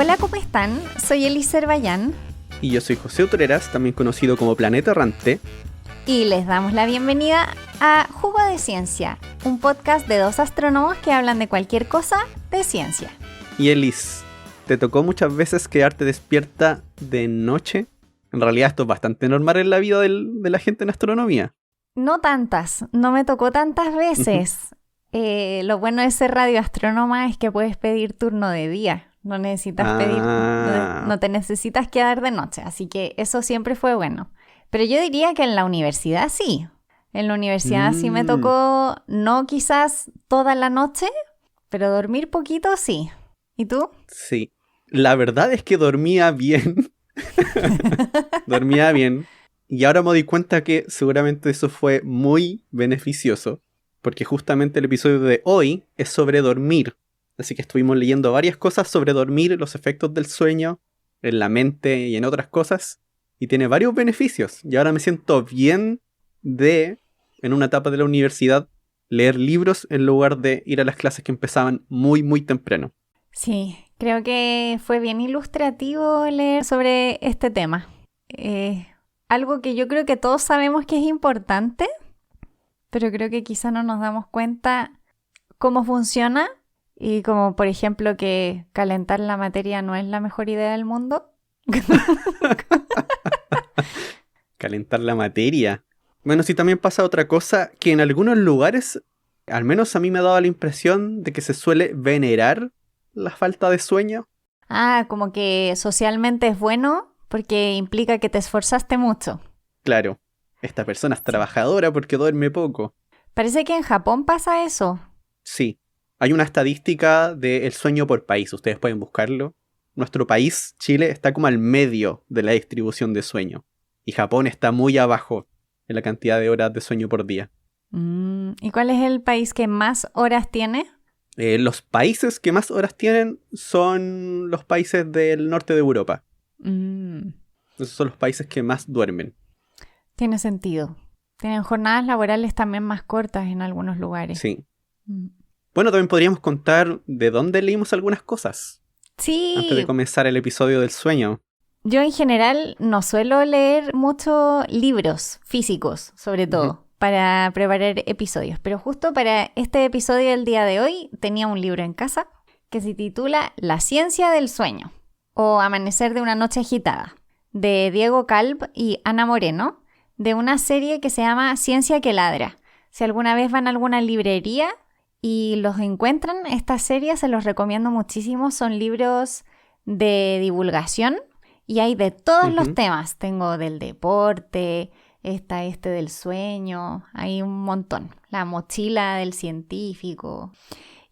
Hola, ¿cómo están? Soy Elise Bayán Y yo soy José Utreras, también conocido como Planeta Errante. y les damos la bienvenida a Jugo de Ciencia, un podcast de dos astrónomos que hablan de cualquier cosa de ciencia. Y Elis, ¿te tocó muchas veces quedarte despierta de noche? En realidad esto es bastante normal en la vida de la gente en astronomía. No tantas, no me tocó tantas veces. Lo bueno de ser radioastrónoma es que puedes pedir turno de día. No necesitas pedir, no te necesitas quedar de noche, así que eso siempre fue bueno. Pero yo diría que en la universidad sí. En la universidad sí me tocó, no quizás toda la noche, pero dormir poquito sí. ¿Y tú? Sí, la verdad es que dormía bien. Dormía bien. Y ahora me doy cuenta que seguramente eso fue muy beneficioso. Porque justamente el episodio de hoy es sobre dormir. Así que estuvimos leyendo varias cosas sobre dormir, los efectos del sueño, en la mente y en otras cosas. Y tiene varios beneficios. Y ahora me siento bien en una etapa de la universidad, leer libros en lugar de ir a las clases que empezaban muy, muy temprano. Sí, creo que fue bien ilustrativo leer sobre este tema. Algo que yo creo que todos sabemos que es importante, pero creo que quizá no nos damos cuenta cómo funciona y como, por ejemplo, que calentar la materia no es la mejor idea del mundo. Calentar la materia. Bueno, sí, también pasa otra cosa, que en algunos lugares, al menos a mí me ha dado la impresión de que se suele venerar la falta de sueño. Ah, como que socialmente es bueno porque implica que te esforzaste mucho. Claro, esta persona es trabajadora porque duerme poco. Parece que en Japón pasa eso. Sí, hay una estadística del sueño por país, ustedes pueden buscarlo. Nuestro país, Chile, está como al medio de la distribución de sueño. Y Japón está muy abajo en la cantidad de horas de sueño por día. ¿Y cuál es el país que más horas tiene? Los países que más horas tienen son los países del norte de Europa. Esos son los países que más duermen. Tiene sentido. Tienen jornadas laborales también más cortas en algunos lugares. Sí. Bueno, también podríamos contar de dónde leímos algunas cosas. Sí. Antes de comenzar el episodio del sueño. Yo en general no suelo leer mucho libros físicos, sobre todo, para preparar episodios. Pero justo para este episodio del día de hoy tenía un libro en casa que se titula La ciencia del sueño o Amanecer de una noche agitada, de Diego Calv y Ana Moreno, de una serie que se llama Ciencia que ladra. Si alguna vez van a alguna librería y los encuentran, esta serie se los recomiendo muchísimo. Son libros de divulgación y hay de todos los temas. Tengo del deporte, está este del sueño, hay un montón. La mochila del científico.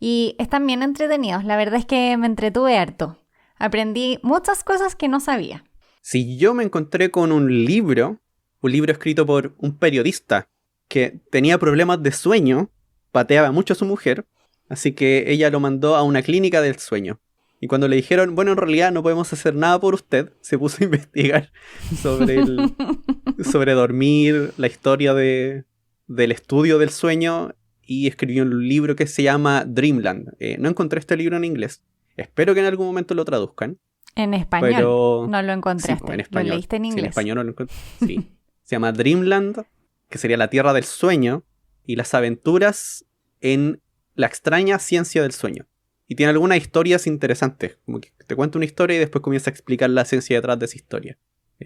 Y están bien entretenidos. La verdad es que me entretuve harto. Aprendí muchas cosas que no sabía. Si yo me encontré con un libro escrito por un periodista que tenía problemas de sueño, pateaba mucho a su mujer, así que ella lo mandó a una clínica del sueño. Y cuando le dijeron, bueno, en realidad no podemos hacer nada por usted, se puso a investigar sobre dormir, la historia del estudio del sueño, y escribió un libro que se llama Dreamland. No encontré este libro en inglés. Espero que en algún momento lo traduzcan. En español pero no lo encontraste. Sí, en español. Lo leíste en inglés. Sí, en español no lo encontré. Sí. Se llama Dreamland, que sería la tierra del sueño, y las aventuras en la extraña ciencia del sueño. Y tiene algunas historias interesantes, como que te cuenta una historia y después comienza a explicar la ciencia detrás de esa historia.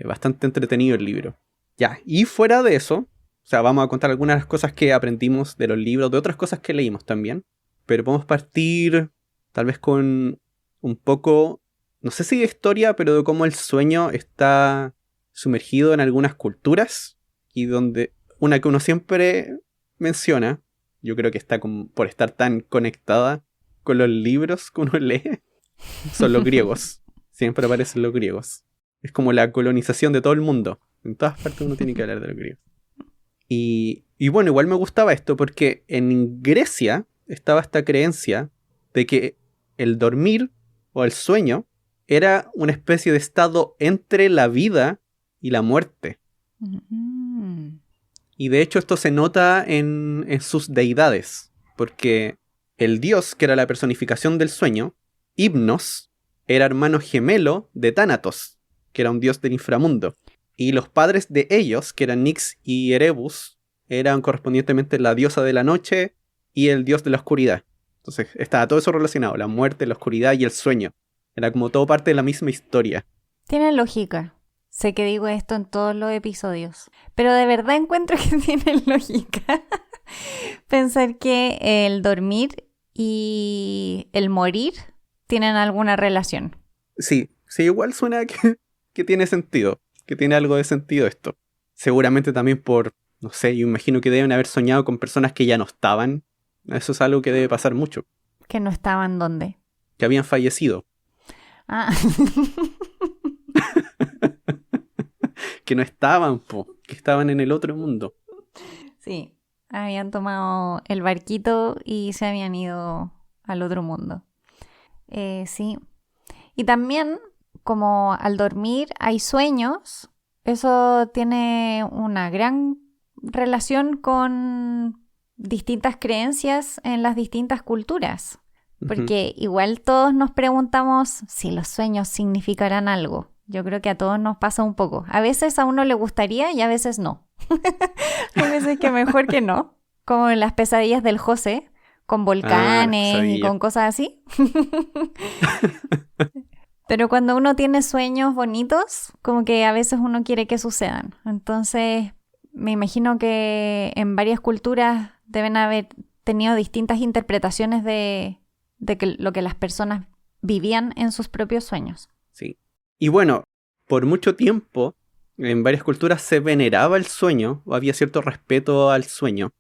Bastante entretenido el libro. Ya, y fuera de eso, o sea, vamos a contar algunas cosas que aprendimos de los libros, de otras cosas que leímos también, pero podemos partir tal vez con un poco, no sé si de historia, pero de cómo el sueño está sumergido en algunas culturas, y donde una que uno siempre menciona, yo creo que está por estar tan conectada con los libros que uno lee, son los griegos. Siempre aparecen los griegos. Es como la colonización de todo el mundo. En todas partes uno tiene que hablar de los griegos. Y bueno, igual me gustaba esto porque en Grecia estaba esta creencia de que el dormir o el sueño era una especie de estado entre la vida y la muerte. Y de hecho esto se nota en sus deidades, porque el dios, que era la personificación del sueño, Hipnos, era hermano gemelo de Thanatos, que era un dios del inframundo. Y los padres de ellos, que eran Nyx y Erebus, eran correspondientemente la diosa de la noche y el dios de la oscuridad. Entonces estaba todo eso relacionado, la muerte, la oscuridad y el sueño. Era como todo parte de la misma historia. Tiene lógica. Sé que digo esto en todos los episodios, pero de verdad encuentro que tiene lógica pensar que el dormir y el morir tienen alguna relación. Sí, igual suena que tiene sentido, que tiene algo de sentido esto. Seguramente también por, no sé, yo imagino que deben haber soñado con personas que ya no estaban. Eso es algo que debe pasar mucho. ¿Que no estaban dónde? Que habían fallecido. Ah. Que no estaban, que estaban en el otro mundo. Sí, habían tomado el barquito y se habían ido al otro mundo. Sí. Y también, como al dormir hay sueños, eso tiene una gran relación con distintas creencias en las distintas culturas. Porque igual todos nos preguntamos si los sueños significarán algo. Yo creo que a todos nos pasa un poco. A veces a uno le gustaría y a veces no. Hay veces que mejor que no. Como en las pesadillas del José, con volcanes y con cosas así. Pero cuando uno tiene sueños bonitos, como que a veces uno quiere que sucedan. Entonces, me imagino que en varias culturas deben haber tenido distintas interpretaciones de lo que las personas vivían en sus propios sueños. Sí. Y bueno, por mucho tiempo, en varias culturas se veneraba el sueño, o había cierto respeto al sueño.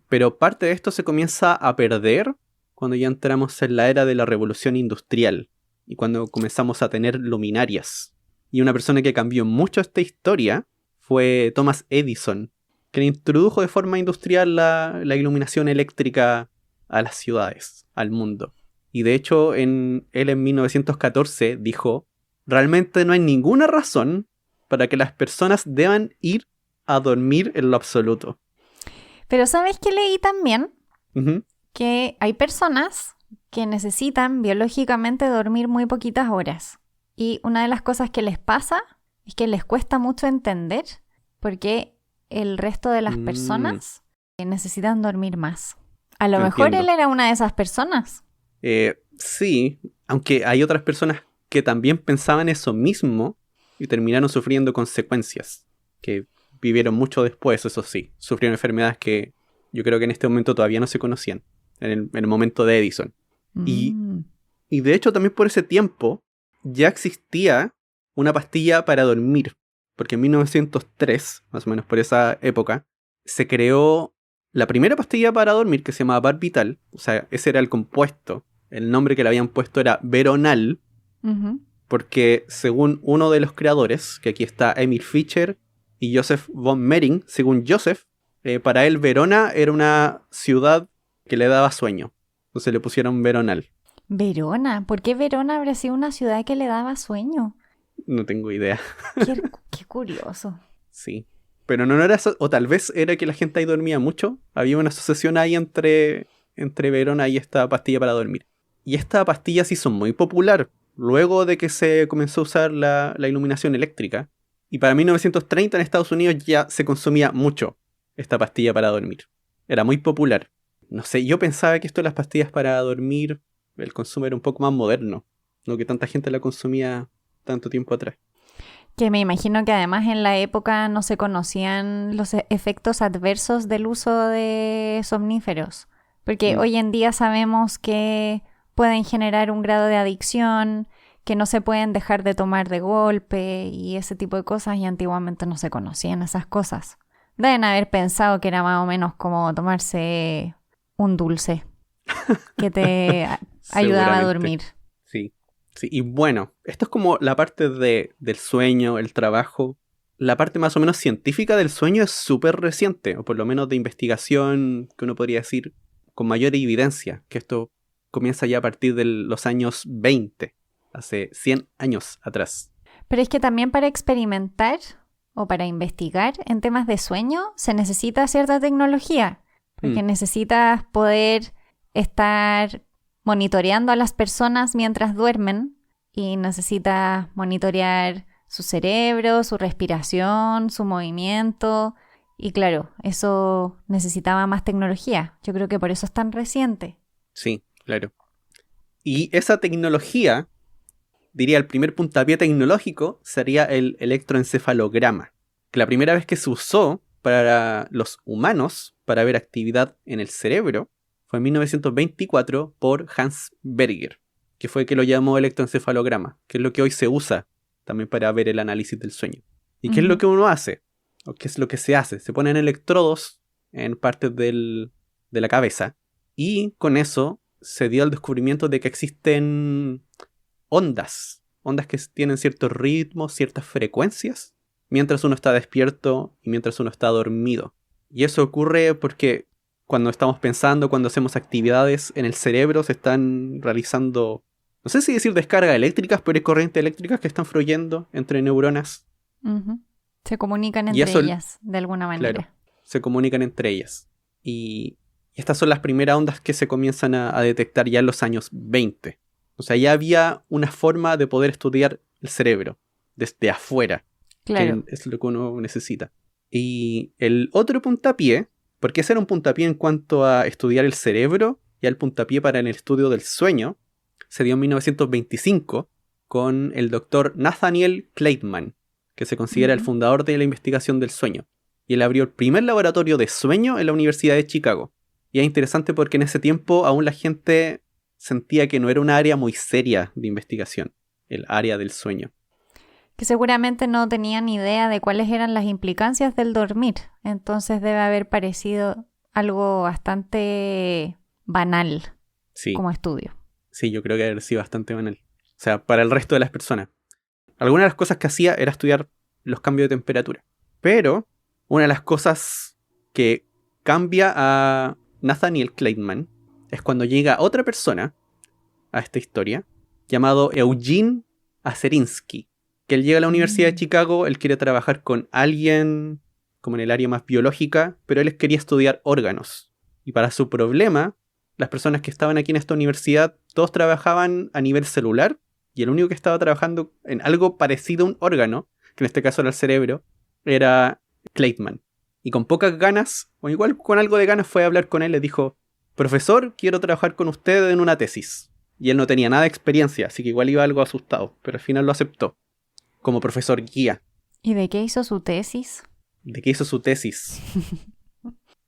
Pero parte de esto se comienza a perder cuando ya entramos en la era de la revolución industrial y cuando comenzamos a tener luminarias. Y una persona que cambió mucho esta historia fue Thomas Edison, que introdujo de forma industrial la iluminación eléctrica a las ciudades, al mundo. Y de hecho, él en 1914 dijo: realmente no hay ninguna razón para que las personas deban ir a dormir en lo absoluto. Pero ¿sabes qué leí también? Uh-huh. Que hay personas que necesitan biológicamente dormir muy poquitas horas. Y una de las cosas que les pasa es que les cuesta mucho entender por qué el resto de las personas necesitan dormir más. A lo mejor él era una de esas personas. Sí, aunque hay otras personas que también pensaban eso mismo y terminaron sufriendo consecuencias, que vivieron mucho después, eso sí. Sufrieron enfermedades que yo creo que en este momento todavía no se conocían, en el momento de Edison. Y de hecho también por ese tiempo ya existía una pastilla para dormir, porque en 1903, más o menos por esa época, se creó la primera pastilla para dormir que se llamaba Barbital. O sea, ese era el compuesto. El nombre que le habían puesto era Veronal, porque según uno de los creadores, que aquí está Emil Fischer y Joseph von Mering, según Joseph, para él Verona era una ciudad que le daba sueño. Entonces le pusieron Veronal. ¿Verona? ¿Por qué Verona habría sido una ciudad que le daba sueño? No tengo idea. Qué curioso. Sí. Pero no era eso, o tal vez era que la gente ahí dormía mucho. Había una asociación ahí entre Verona y esta pastilla para dormir. Y esta pastilla se hizo muy popular luego de que se comenzó a usar la iluminación eléctrica. Y para 1930 en Estados Unidos ya se consumía mucho esta pastilla para dormir. Era muy popular. No sé, yo pensaba que esto de las pastillas para dormir, el consumo era un poco más moderno. No que tanta gente la consumía tanto tiempo atrás. Que me imagino que además en la época no se conocían los efectos adversos del uso de somníferos. Porque hoy en día sabemos que pueden generar un grado de adicción, que no se pueden dejar de tomar de golpe y ese tipo de cosas, y antiguamente no se conocían esas cosas. Deben haber pensado que era más o menos como tomarse un dulce que te ayudaba a dormir. Sí. Sí, y bueno, esto es como la parte del sueño, el trabajo. La parte más o menos científica del sueño es súper reciente, o por lo menos de investigación, que uno podría decir, con mayor evidencia, que esto comienza ya a partir de los años 20, hace 100 años atrás. Pero es que también para experimentar o para investigar en temas de sueño se necesita cierta tecnología, porque necesitas poder estar monitoreando a las personas mientras duermen y necesitas monitorear su cerebro, su respiración, su movimiento. Y claro, eso necesitaba más tecnología. Yo creo que por eso es tan reciente. Sí, claro. Y esa tecnología, diría el primer puntapié tecnológico, sería el electroencefalograma. Que la primera vez que se usó para los humanos, para ver actividad en el cerebro, fue en 1924 por Hans Berger, que fue el que lo llamó electroencefalograma, que es lo que hoy se usa también para ver el análisis del sueño. ¿Y qué es lo que uno hace? ¿O qué es lo que se hace? Se ponen electrodos en partes de la cabeza y con eso se dio el descubrimiento de que existen ondas que tienen ciertos ritmos, ciertas frecuencias, mientras uno está despierto y mientras uno está dormido. Y eso ocurre porque cuando estamos pensando, cuando hacemos actividades en el cerebro, se están realizando, no sé si decir descargas eléctricas, pero hay corrientes eléctricas que están fluyendo entre neuronas. Uh-huh. Se comunican entre ellas, de alguna manera. Claro, se comunican entre ellas. Y estas son las primeras ondas que se comienzan a detectar ya en los años 20. O sea, ya había una forma de poder estudiar el cerebro desde afuera. Claro. Que es lo que uno necesita. Y el otro puntapié, porque ese era un puntapié en cuanto a estudiar el cerebro, y el puntapié para el estudio del sueño, se dio en 1925 con el doctor Nathaniel Kleitman, que se considera el fundador de la investigación del sueño. Y él abrió el primer laboratorio de sueño en la Universidad de Chicago. Y es interesante porque en ese tiempo aún la gente sentía que no era una área muy seria de investigación, el área del sueño. Que seguramente no tenían idea de cuáles eran las implicancias del dormir. Entonces debe haber parecido algo bastante banal como estudio. Sí, yo creo que debe sido bastante banal. O sea, para el resto de las personas. Algunas de las cosas que hacía era estudiar los cambios de temperatura. Pero una de las cosas que cambia a Nathaniel Kleitman es cuando llega otra persona a esta historia, llamado Eugene Azerinsky, que él llega a la Universidad de Chicago, él quiere trabajar con alguien como en el área más biológica, pero él quería estudiar órganos. Y para su problema, las personas que estaban aquí en esta universidad, todos trabajaban a nivel celular, y el único que estaba trabajando en algo parecido a un órgano, que en este caso era el cerebro, era Kleitman. Y con pocas ganas, o igual con algo de ganas, fue a hablar con él, le dijo: profesor, quiero trabajar con usted en una tesis. Y él no tenía nada de experiencia, así que igual iba algo asustado, pero al final lo aceptó, como profesor guía. ¿Y de qué hizo su tesis? ¿De qué hizo su tesis?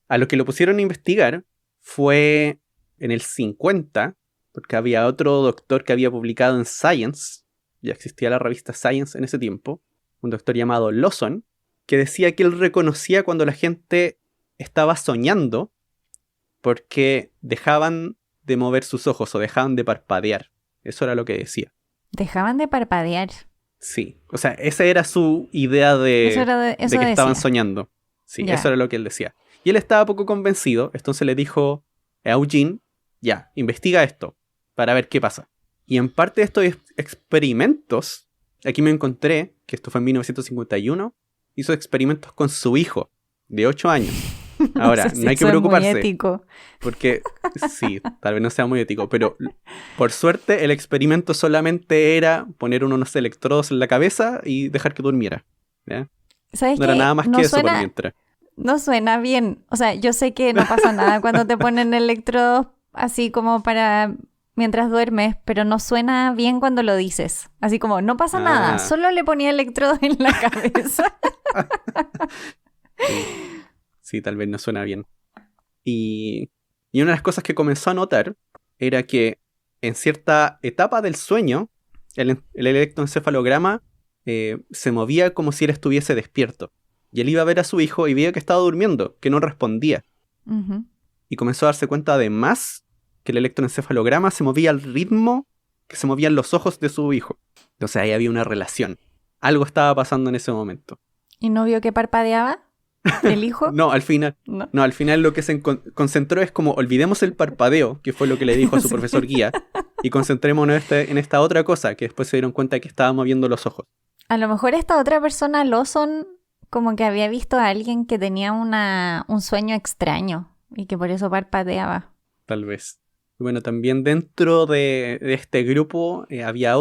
A lo que lo pusieron a investigar fue en el 50, porque había otro doctor que había publicado en Science, ya existía la revista Science en ese tiempo, un doctor llamado Lawson, que decía que él reconocía cuando la gente estaba soñando porque dejaban de mover sus ojos o dejaban de parpadear. Eso era lo que decía. ¿Dejaban de parpadear? Sí, o sea, esa era su idea de que estaban soñando. Sí, ya. Eso era lo que él decía. Y él estaba poco convencido, entonces le dijo a Eugene: ya, investiga esto para ver qué pasa. Y en parte de estos experimentos, aquí me encontré, que esto fue en 1951, hizo experimentos con su hijo de 8 años. Ahora, no sé si no hay que preocuparse. Muy ético. Porque, sí, tal vez no sea muy ético, pero por suerte el experimento solamente era poner unos electrodos en la cabeza y dejar que durmiera. ¿Ya? ¿Sabes no era nada más que eso por mientras. No suena bien. O sea, yo sé que no pasa nada cuando te ponen electrodos así como para mientras duermes, pero no suena bien cuando lo dices. Así como, no pasa nada, solo le ponía electrodos en la cabeza. Sí, tal vez no suena bien. Y una de las cosas que comenzó a notar era que en cierta etapa del sueño, el electroencefalograma se movía como si él estuviese despierto. Y él iba a ver a su hijo y veía que estaba durmiendo, que no respondía. Uh-huh. Y comenzó a darse cuenta además que el electroencefalograma se movía al ritmo que se movían los ojos de su hijo. Entonces ahí había una relación. Algo estaba pasando en ese momento. ¿Y no vio que parpadeaba el hijo? No, al final lo que se concentró es como olvidemos el parpadeo, que fue lo que le dijo a su profesor guía, y concentrémonos en esta otra cosa, que después se dieron cuenta que estaba moviendo los ojos. A lo mejor esta otra persona, Lawson, como que había visto a alguien que tenía un sueño extraño y que por eso parpadeaba. Tal vez. Bueno, también dentro de este grupo había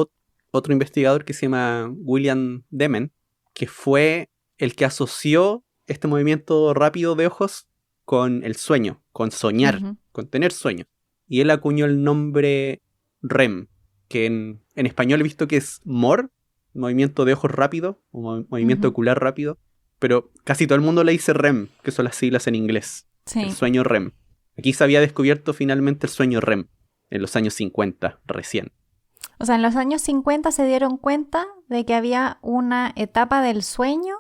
otro investigador que se llama William Demen, que fue el que asoció este movimiento rápido de ojos con el sueño, con soñar, con tener sueño. Y él acuñó el nombre REM, que en español he visto que es MOR, movimiento de ojos rápido, o movimiento ocular rápido, pero casi todo el mundo le dice REM, que son las siglas en inglés. Sí. El sueño REM. Aquí se había descubierto finalmente el sueño REM, en los años 50, recién. O sea, en los años 50 se dieron cuenta de que había una etapa del sueño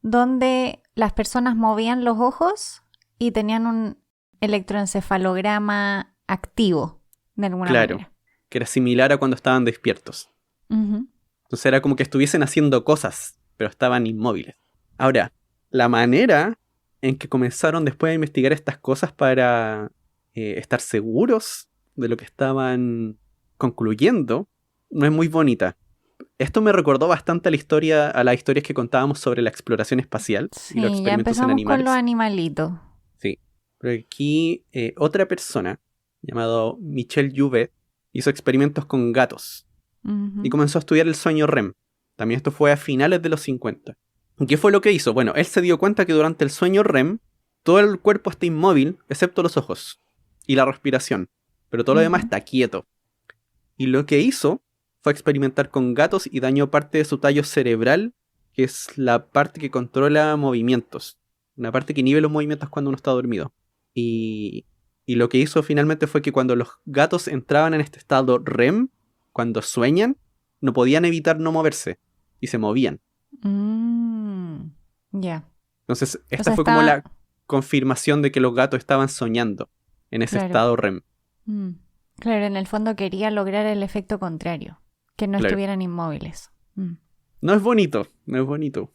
donde las personas movían los ojos y tenían un electroencefalograma activo, de alguna manera. Claro, que era similar a cuando estaban despiertos. Entonces era como que estuviesen haciendo cosas, pero estaban inmóviles. Ahora, la manera en que comenzaron después a investigar estas cosas para estar seguros de lo que estaban concluyendo no es muy bonita. Esto me recordó bastante a las historias que contábamos sobre la exploración espacial y los experimentos ya empezamos en animales. Con los animalitos. Sí, pero aquí otra persona llamado Michel Jouvet hizo experimentos con gatos y comenzó a estudiar el sueño REM. También esto fue a finales de los 50. ¿Y qué fue lo que hizo? Bueno, él se dio cuenta que durante el sueño REM todo el cuerpo está inmóvil, excepto los ojos y la respiración, pero todo lo demás está quieto. Y lo que hizo fue experimentar con gatos y dañó parte de su tallo cerebral, que es la parte que controla movimientos, una parte que inhibe los movimientos cuando uno está dormido. Y lo que hizo finalmente fue que cuando los gatos entraban en este estado REM, cuando sueñan, no podían evitar no moverse y se movían. Ya. Entonces, esta fue como la confirmación de que los gatos estaban soñando en ese estado REM. Claro, en el fondo quería lograr el efecto contrario, que no estuvieran inmóviles. No es bonito,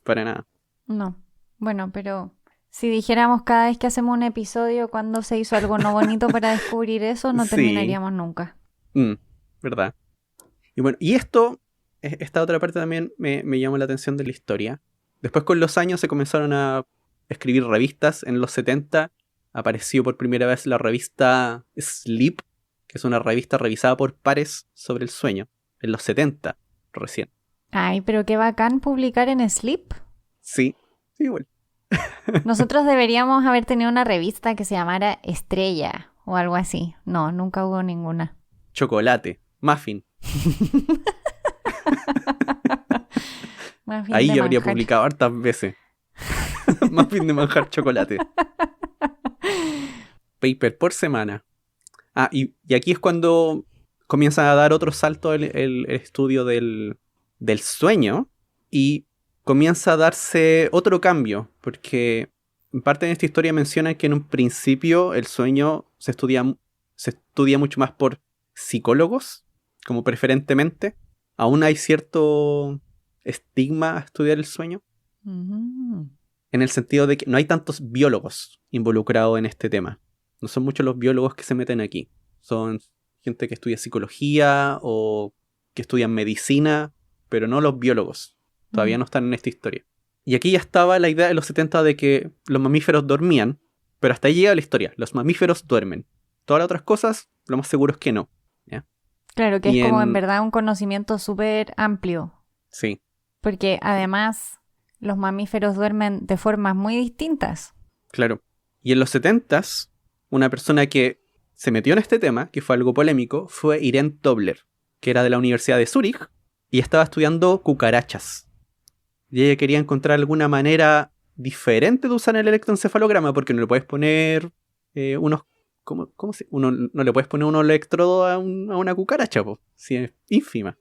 para nada. No, bueno, pero si dijéramos cada vez que hacemos un episodio cuando se hizo algo no bonito para descubrir eso, no terminaríamos nunca. ¿Verdad? Y bueno, y esta otra parte también me llamó la atención de la historia. Después con los años se comenzaron a escribir revistas. En los 70 apareció por primera vez la revista Sleep, que es una revista revisada por pares sobre el sueño. En los 70, recién. Ay, pero qué bacán publicar en Sleep. Sí, igual. Nosotros deberíamos haber tenido una revista que se llamara Estrella o algo así. No, nunca hubo ninguna. Chocolate, muffin. Ahí ya habría publicado hartas veces. Muffin de manjar chocolate. Paper por semana. Y aquí es cuando comienza a dar otro salto el estudio del sueño y comienza a darse otro cambio, porque en parte de esta historia menciona que en un principio el sueño se estudia mucho más por psicólogos, como preferentemente. Aún hay cierto estigma a estudiar el sueño, en el sentido de que no hay tantos biólogos involucrados en este tema. No son muchos los biólogos que se meten aquí. Son gente que estudia psicología o que estudian medicina, pero no los biólogos. Todavía no están en esta historia. Y aquí ya estaba la idea de los 70 de que los mamíferos dormían, pero hasta ahí llega la historia. Los mamíferos duermen. Todas las otras cosas, lo más seguro es que no. ¿Ya? Claro, que es como en verdad un conocimiento súper amplio. Sí. Porque además los mamíferos duermen de formas muy distintas. Claro. Y en los 70s, una persona que se metió en este tema, que fue algo polémico, fue Irene Tobler, que era de la Universidad de Zúrich y estaba estudiando cucarachas. Y ella quería encontrar alguna manera diferente de usar el electroencefalograma, porque no le puedes poner unos... ¿Cómo se...? No le puedes poner un electrodo a una cucaracha, po, si es ínfima.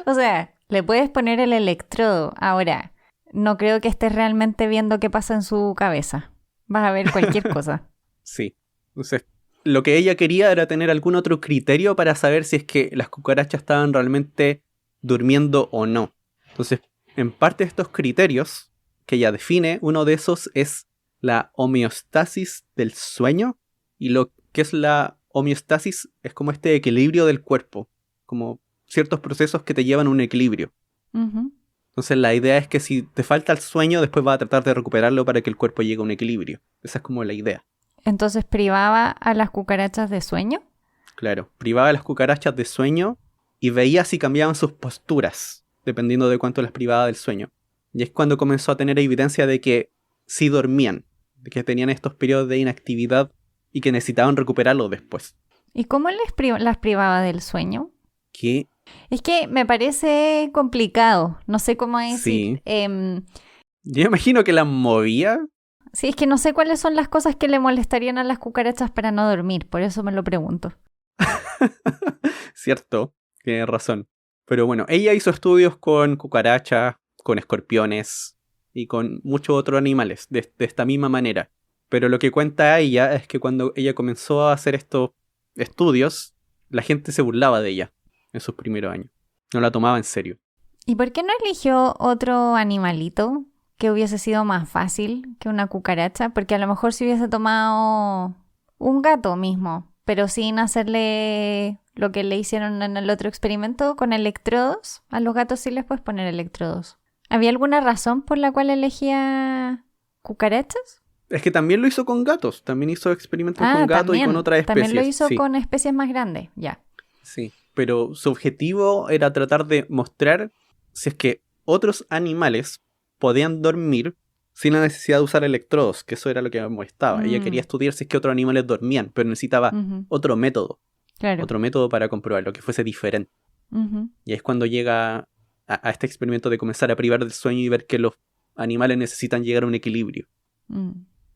O sea, le puedes poner el electrodo. Ahora, no creo que estés realmente viendo qué pasa en su cabeza. Vas a ver cualquier cosa. Sí. Entonces, lo que ella quería era tener algún otro criterio para saber si es que las cucarachas estaban realmente durmiendo o no. Entonces, en parte de estos criterios que ella define, uno de esos es la homeostasis del sueño. Y lo que es la homeostasis es como este equilibrio del cuerpo, como ciertos procesos que te llevan a un equilibrio. Entonces la idea es que si te falta el sueño, después vas a tratar de recuperarlo para que el cuerpo llegue a un equilibrio. Esa es como la idea. Entonces, ¿privaba a las cucarachas de sueño? Claro, privaba a las cucarachas de sueño y veía si cambiaban sus posturas, dependiendo de cuánto las privaba del sueño. Y es cuando comenzó a tener evidencia de que sí dormían, de que tenían estos periodos de inactividad y que necesitaban recuperarlo después. ¿Y cómo las privaba del sueño? Que Es que me parece complicado, no sé cómo decir. sí. Yo imagino que las movía. Sí, es que no sé cuáles son las cosas que le molestarían a las cucarachas para no dormir, por eso me lo pregunto. Cierto, tienes razón. Pero bueno, ella hizo estudios con cucarachas, con escorpiones y con muchos otros animales de esta misma manera. Pero lo que cuenta ella es que cuando ella comenzó a hacer estos estudios, la gente se burlaba de ella en sus primeros años. No la tomaba en serio. ¿Y por qué no eligió otro animalito que hubiese sido más fácil que una cucaracha? Porque a lo mejor si hubiese tomado un gato mismo, pero sin hacerle lo que le hicieron en el otro experimento con electrodos. A los gatos sí les puedes poner electrodos. ¿Había alguna razón por la cual elegía cucarachas? Es que también lo hizo con gatos. También hizo experimentos con gatos y con otras especies. También lo hizo sí. con especies más grandes, ya. Sí, pero su objetivo era tratar de mostrar si es que otros animales podían dormir sin la necesidad de usar electrodos, que eso era lo que me molestaba. Ella quería estudiar si es que otros animales dormían, pero necesitaba otro método. Claro. Otro método para comprobarlo, que fuese diferente. Y es cuando llega a este experimento de comenzar a privar del sueño y ver que los animales necesitan llegar a un equilibrio.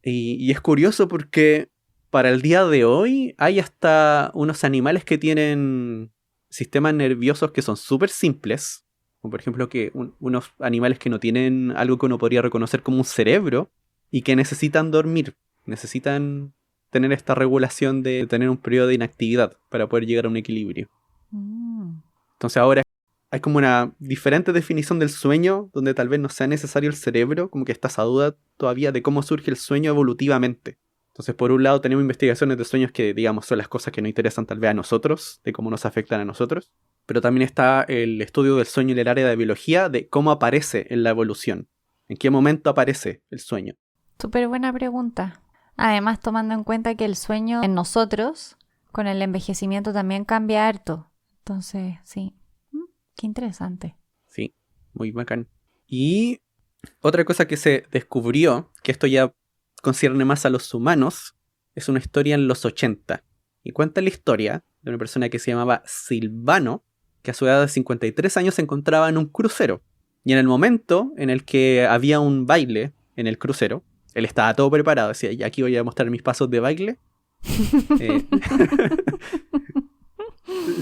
Y es curioso porque para el día de hoy hay hasta unos animales que tienen sistemas nerviosos que son súper simples, como por ejemplo que unos animales que no tienen algo que uno podría reconocer como un cerebro y que necesitan dormir, necesitan tener esta regulación de tener un periodo de inactividad para poder llegar a un equilibrio. Entonces ahora hay como una diferente definición del sueño, donde tal vez no sea necesario el cerebro, como que está esa duda todavía de cómo surge el sueño evolutivamente. Entonces por un lado tenemos investigaciones de sueños que digamos son las cosas que nos interesan tal vez a nosotros, de cómo nos afectan a nosotros, pero también está el estudio del sueño en el área de biología, de cómo aparece en la evolución, en qué momento aparece el sueño. Súper buena pregunta. Además, tomando en cuenta que el sueño en nosotros, con el envejecimiento, también cambia harto. Entonces, sí. Qué interesante. Sí, muy bacán. Y otra cosa que se descubrió, que esto ya concierne más a los humanos, es una historia en los 80. Y cuenta la historia de una persona que se llamaba Silvano, que a su edad de 53 años se encontraba en un crucero. Y en el momento en el que había un baile en el crucero, él estaba todo preparado, decía, ya aquí voy a mostrar mis pasos de baile.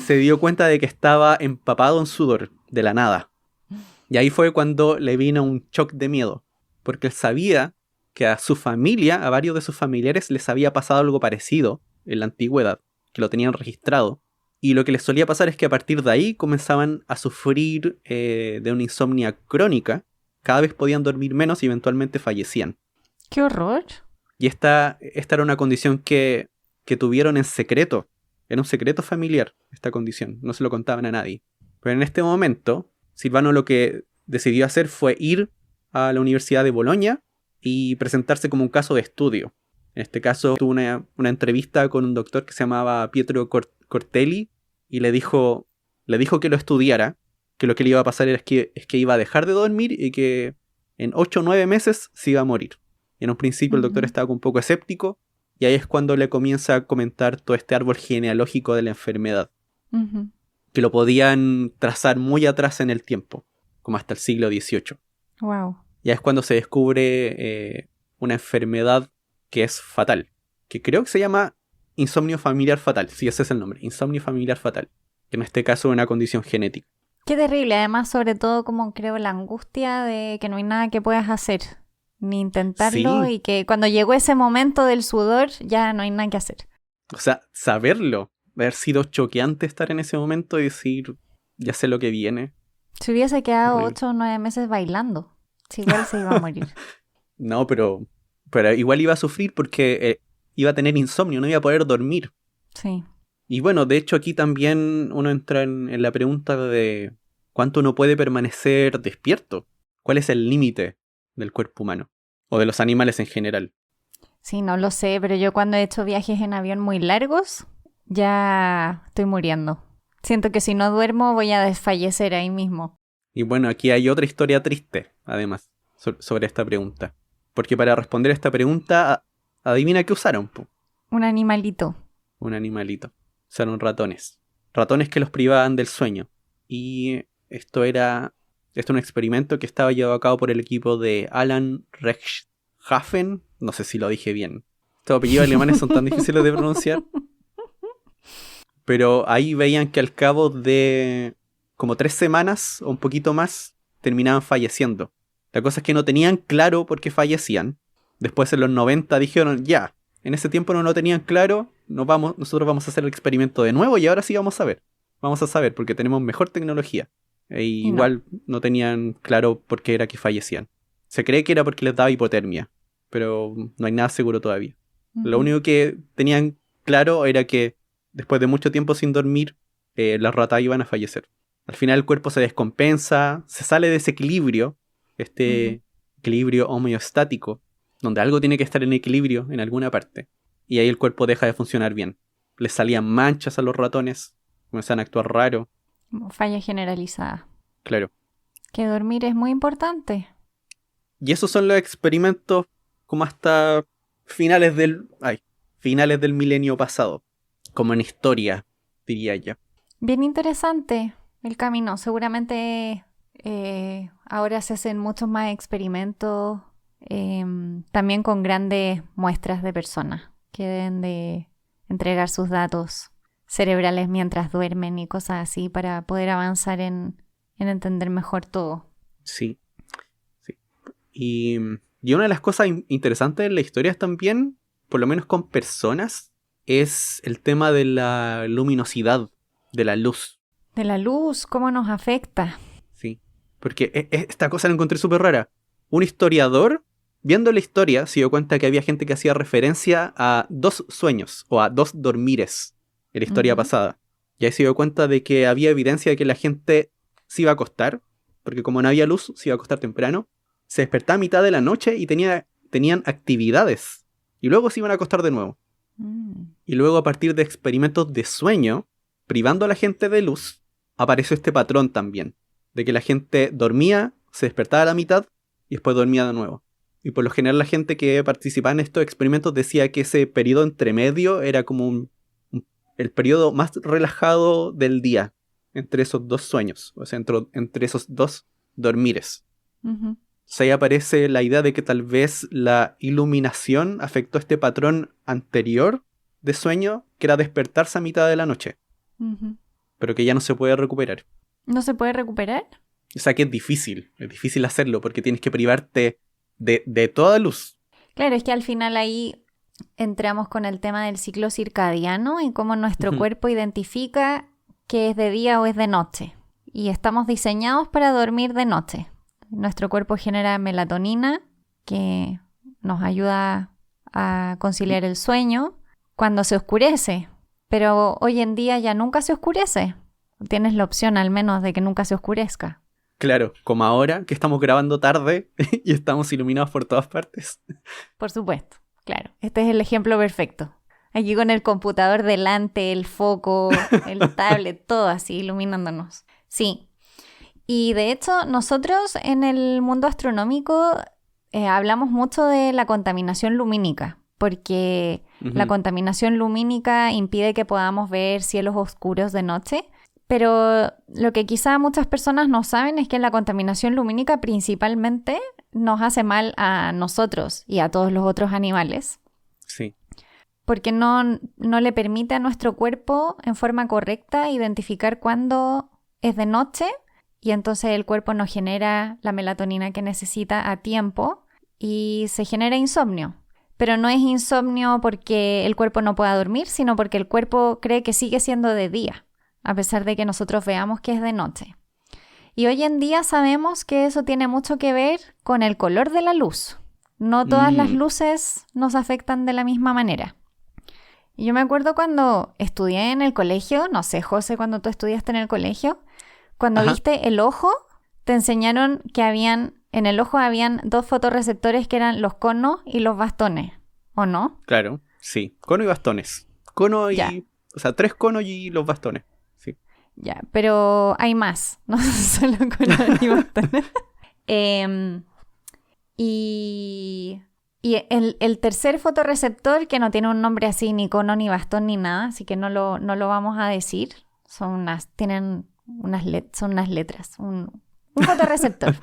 Se dio cuenta de que estaba empapado en sudor, de la nada. Y ahí fue cuando le vino un shock de miedo, porque él sabía que a su familia, a varios de sus familiares, les había pasado algo parecido en la antigüedad, que lo tenían registrado. Y lo que les solía pasar es que a partir de ahí comenzaban a sufrir de una insomnia crónica, cada vez podían dormir menos y eventualmente fallecían. ¡Qué horror! Y esta era una condición que tuvieron en secreto. Era un secreto familiar esta condición. No se lo contaban a nadie. Pero en este momento, Silvano lo que decidió hacer fue ir a la Universidad de Bolonia y presentarse como un caso de estudio. En este caso tuvo una entrevista con un doctor que se llamaba Pietro Cortelli y le dijo que lo estudiara, que lo que le iba a pasar es que iba a dejar de dormir y que en 8 o 9 meses se iba a morir. Y en un principio el doctor estaba un poco escéptico y ahí es cuando le comienza a comentar todo este árbol genealógico de la enfermedad, que lo podían trazar muy atrás en el tiempo, como hasta el siglo XVIII. Wow. Ya es cuando se descubre una enfermedad que es fatal, que creo que se llama insomnio familiar fatal, sí, ese es el nombre, insomnio familiar fatal, que en este caso es una condición genética. Qué terrible, además, sobre todo como creo la angustia de que no hay nada que puedas hacer, ni intentarlo, Sí. y que cuando llegó ese momento del sudor ya no hay nada que hacer. O sea, saberlo, haber sido choqueante estar en ese momento y decir, ya sé lo que viene. Si hubiese quedado Horrible. 8 o 9 meses bailando, si igual se iba a morir. No, pero igual iba a sufrir porque iba a tener insomnio, no iba a poder dormir. Sí. Y bueno, de hecho aquí también uno entra en la pregunta de cuánto uno puede permanecer despierto. ¿Cuál es el límite del cuerpo humano? O de los animales en general. Sí, no lo sé, pero yo cuando he hecho viajes en avión muy largos, ya estoy muriendo. Siento que si no duermo voy a desfallecer ahí mismo. Y bueno, aquí hay otra historia triste, además, sobre esta pregunta. Porque para responder esta pregunta, adivina qué usaron, po. Un animalito. Un animalito. Usaron ratones. Ratones que los privaban del sueño. Y esto es un experimento que estaba llevado a cabo por el equipo de Alan Rechtshafen. No sé si lo dije bien. Estos apellidos alemanes son tan difíciles de pronunciar. Pero ahí veían que al cabo de como 3 semanas o un poquito más, terminaban falleciendo. La cosa es que no tenían claro por qué fallecían. Después en los 90 dijeron, ya, en ese tiempo no lo tenían claro, nosotros vamos a hacer el experimento de nuevo y ahora sí vamos a ver. Vamos a saber porque tenemos mejor tecnología. Igual no tenían claro por qué era que fallecían. Se cree que era porque les daba hipotermia, pero no hay nada seguro todavía. Lo único que tenían claro era que después de mucho tiempo sin dormir, las ratas iban a fallecer. Al final el cuerpo se descompensa, se sale de ese equilibrio, equilibrio homeostático, donde algo tiene que estar en equilibrio en alguna parte. Y ahí el cuerpo deja de funcionar bien. Les salían manchas a los ratones, comenzaban a actuar raro. Falla generalizada. Claro. Que dormir es muy importante. Y esos son los experimentos como hasta finales del milenio pasado. Como en historia, diría yo. Bien interesante el camino. Seguramente ahora se hacen muchos más experimentos, también con grandes muestras de personas que deben de entregar sus datos cerebrales mientras duermen y cosas así para poder avanzar en entender mejor todo. Sí. Y una de las cosas interesantes en la historia es también, por lo menos con personas, es el tema de la luminosidad, de la luz. De la luz, ¿cómo nos afecta? Sí, porque esta cosa la encontré súper rara. Un historiador, viendo la historia, se dio cuenta que había gente que hacía referencia a 2 sueños o a 2 dormires en la historia pasada. Y ahí se dio cuenta de que había evidencia de que la gente se iba a acostar, porque como no había luz, se iba a acostar temprano. Se despertaba a mitad de la noche y tenían actividades. Y luego se iban a acostar de nuevo. Y luego a partir de experimentos de sueño, privando a la gente de luz, apareció este patrón también. De que la gente dormía, se despertaba a la mitad y después dormía de nuevo. Y por lo general la gente que participaba en estos experimentos decía que ese periodo entre medio era como el periodo más relajado del día. Entre esos 2 sueños. O sea, entre esos 2 dormires. O sea, ahí aparece la idea de que tal vez la iluminación afectó este patrón anterior de sueño, que era despertarse a mitad de la noche. Pero que ya no se puede recuperar. ¿No se puede recuperar? O sea que es difícil hacerlo, porque tienes que privarte de toda luz. Claro, es que al final ahí entramos con el tema del ciclo circadiano y cómo nuestro cuerpo identifica que es de día o es de noche. Y estamos diseñados para dormir de noche. Nuestro cuerpo genera melatonina, que nos ayuda a conciliar el sueño cuando se oscurece. Pero hoy en día ya nunca se oscurece. Tienes la opción al menos de que nunca se oscurezca. Claro, como ahora que estamos grabando tarde y estamos iluminados por todas partes. Por supuesto, claro. Este es el ejemplo perfecto. Aquí con el computador delante, el foco, el tablet, todo así iluminándonos. Sí. Y de hecho, nosotros en el mundo astronómico hablamos mucho de la contaminación lumínica, porque la contaminación lumínica impide que podamos ver cielos oscuros de noche, pero lo que quizá muchas personas no saben es que la contaminación lumínica principalmente nos hace mal a nosotros y a todos los otros animales. Sí. Porque no le permite a nuestro cuerpo en forma correcta identificar cuándo es de noche. Y entonces el cuerpo no genera la melatonina que necesita a tiempo y se genera insomnio. Pero no es insomnio porque el cuerpo no pueda dormir, sino porque el cuerpo cree que sigue siendo de día, a pesar de que nosotros veamos que es de noche. Y hoy en día sabemos que eso tiene mucho que ver con el color de la luz. No todas las luces nos afectan de la misma manera. Y yo me acuerdo cuando estudié en el colegio, no sé, José, cuando tú estudiaste en el colegio, cuando viste el ojo, te enseñaron que en el ojo habían 2 fotorreceptores que eran los conos y los bastones, ¿o no? Claro, sí. Cono y bastones. O sea, 3 conos y los bastones. Sí. Ya, pero hay más, no solo con Oni bastones. Y el tercer fotorreceptor, que no tiene un nombre así ni cono ni bastón ni nada, así que no lo vamos a decir, son unas letras, un fotorreceptor